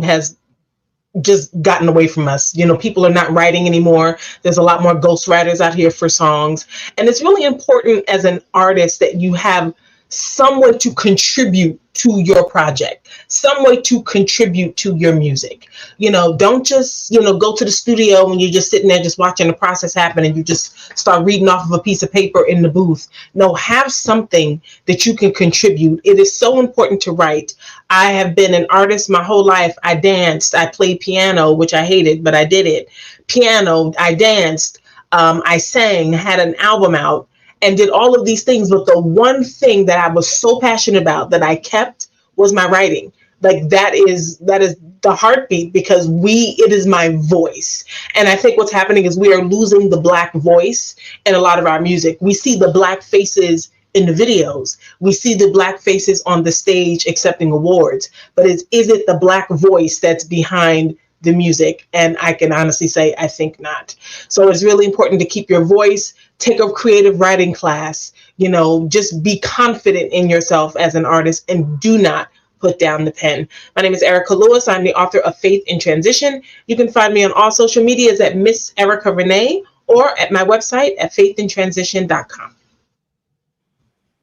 just gotten away from us. People are not writing anymore. There's a lot more ghostwriters out here for songs. And it's really important as an artist that you have some way to contribute to your project, some way to contribute to your music. Don't just, go to the studio when you're just sitting there just watching the process happen and you just start reading off of a piece of paper in the booth. No, have something that you can contribute. It is so important to write. I have been an artist my whole life. I danced, I played piano, which I hated, but I did it. Piano, I danced, I sang, had an album out, and did all of these things. But the one thing that I was so passionate about that I kept was my writing. Like that is the heartbeat, because it is my voice. And I think what's happening is we are losing the Black voice in a lot of our music. We see the Black faces in the videos. We see the Black faces on the stage accepting awards, but is it the Black voice that's behind the music? And I can honestly say, I think not. So it's really important to keep your voice, take a creative writing class, just be confident in yourself as an artist and do not put down the pen. My name is Erica Lewis. I'm the author of Faith in Transition. You can find me on all social medias at Miss Erica Renee or at my website at faithinTransition.com.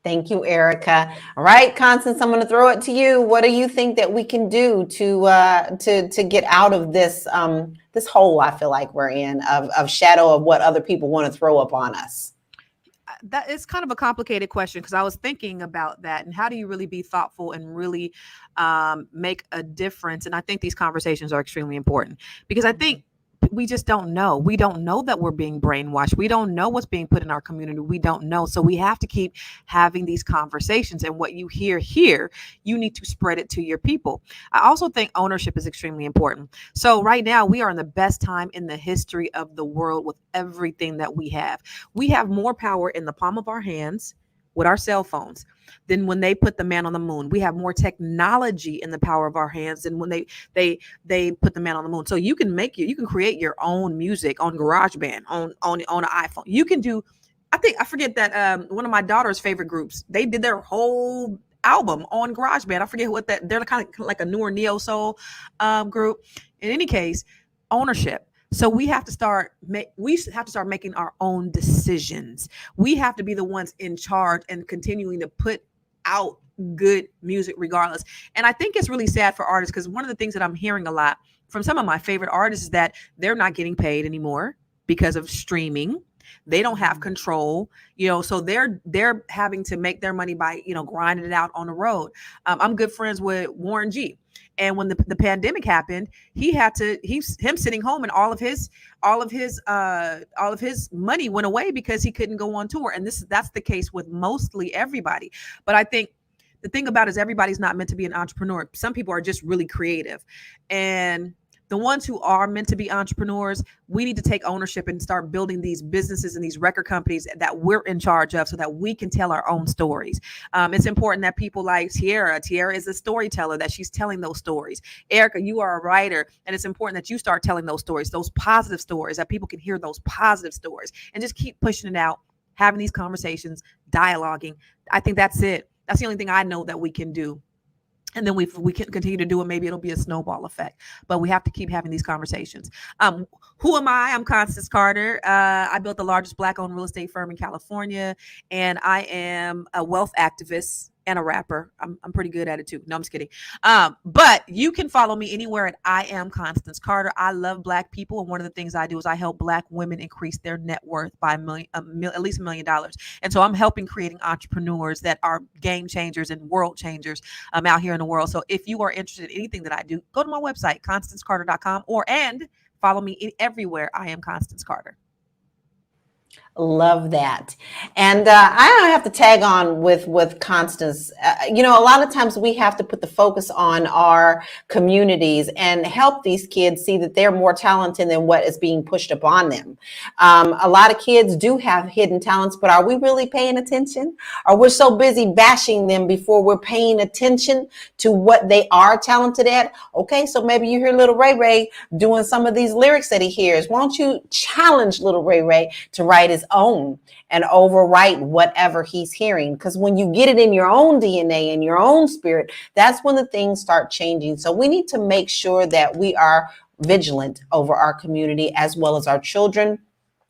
Thank you, Erica. All right, Constance, I'm going to throw it to you. What do you think that we can do to get out of this this hole I feel like we're in of shadow of what other people want to throw up on us? That is kind of a complicated question, because I was thinking about that and how do you really be thoughtful and really make a difference? And I think these conversations are extremely important, because I think we just don't know. We don't know that we're being brainwashed. We don't know what's being put in our community. We don't know. So we have to keep having these conversations. And what you hear here, you need to spread it to your people. I also think ownership is extremely important. So right now, we are in the best time in the history of the world with everything that we have. We have more power in the palm of our hands with our cell phones than when they put the man on the moon. We have more technology in the power of our hands than when they put the man on the moon. So you can create your own music on GarageBand, on an iPhone. You can do, I forget that one of my daughter's favorite groups, they did their whole album on GarageBand. I forget what that, they're kind of like a newer neo soul group. In any case, ownership. So we have to start making our own decisions. We have to be the ones in charge and continuing to put out good music regardless. And I think it's really sad for artists, because one of the things that I'm hearing a lot from some of my favorite artists is that they're not getting paid anymore because of streaming. They don't have control, so they're having to make their money by, grinding it out on the road. I'm good friends with Warren G. And when the pandemic happened, him sitting home, and all of his money went away because he couldn't go on tour. And that's the case with mostly everybody. But I think the thing about it is everybody's not meant to be an entrepreneur. Some people are just really creative, and the ones who are meant to be entrepreneurs, we need to take ownership and start building these businesses and these record companies that we're in charge of, so that we can tell our own stories. It's important that people like Tiara is a storyteller, that she's telling those stories. Erica, you are a writer, and it's important that you start telling those stories, those positive stories, that people can hear those positive stories, and just keep pushing it out, having these conversations, dialoguing. I think that's it. That's the only thing I know that we can do. And then we can continue to do it. Maybe it'll be a snowball effect, but we have to keep having these conversations. Who am I? I'm Constance Carter. I built the largest Black-owned real estate firm in California, and I am a wealth activist and a rapper. I'm pretty good at it too. No, I'm just kidding. But you can follow me anywhere at I am Constance Carter. I love Black people, and one of the things I do is I help Black women increase their net worth by at least $1 million. And so I'm helping creating entrepreneurs that are game changers and world changers out here in the world. So if you are interested in anything that I do, go to my website, constancecarter.com, and follow me everywhere. I am Constance Carter. Love that. And I have to tag on with Constance. A lot of times we have to put the focus on our communities and help these kids see that they're more talented than what is being pushed upon them. A lot of kids do have hidden talents, but are we really paying attention? Or we're so busy bashing them before we're paying attention to what they are talented at? Okay, so maybe you hear Little Ray Ray doing some of these lyrics that he hears. Why don't you challenge Little Ray Ray to write his own and overwrite whatever he's hearing? Because when you get it in your own DNA and your own spirit, that's when the things start changing. So we need to make sure that we are vigilant over our community as well as our children,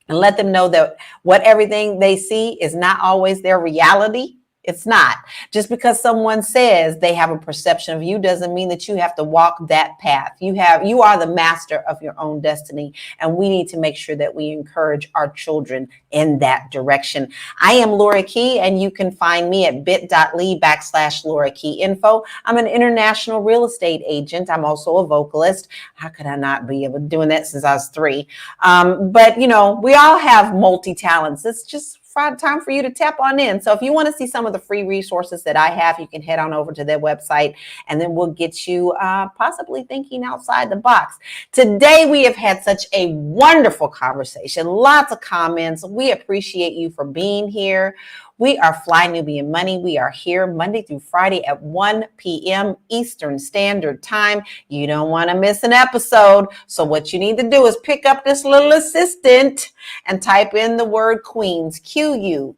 and let them know that what everything they see is not always their reality. It's not. Just because someone says they have a perception of you doesn't mean that you have to walk that path. You are the master of your own destiny, and we need to make sure that we encourage our children in that direction. I am Laura Key, and you can find me at bit.ly/Laura Key Info. I'm an international real estate agent. I'm also a vocalist. How could I not be able to doing that since I was 3? But we all have multi-talents. It's just time for you to tap on in. So if you want to see some of the free resources that I have, you can head on over to their website, and then we'll get you possibly thinking outside the box. Today, we have had such a wonderful conversation, lots of comments. We appreciate you for being here. We are Fly Nubian Money. We are here Monday through Friday at 1 p.m. Eastern Standard Time. You don't want to miss an episode. So what you need to do is pick up this little assistant and type in the word Queens, Queens,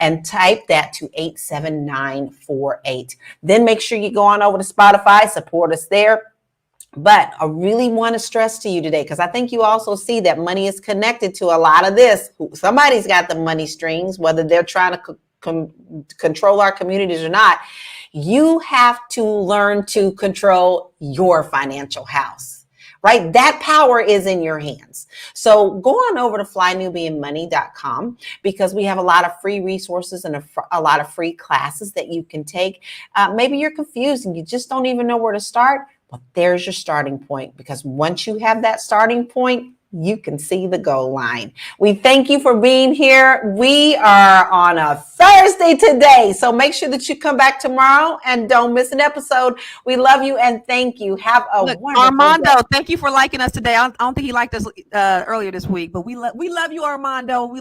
and type that to 87948. Then make sure you go on over to Spotify, support us there. But I really want to stress to you today, because I think you also see that money is connected to a lot of this. Somebody's got the money strings, whether they're trying to control our communities or not. You have to learn to control your financial house, right? That power is in your hands. So go on over to flynubianmoney.com, because we have a lot of free resources and a lot of free classes that you can take. Maybe you're confused and you just don't even know where to start. Well, there's your starting point, because once you have that starting point, you can see the goal line. We thank you for being here. We are on a Thursday today, so make sure that you come back tomorrow and don't miss an episode. We love you and thank you. Have a wonderful Armando, day. thank you for liking us today. I don't think he liked us earlier this week, but we love you, Armando. We love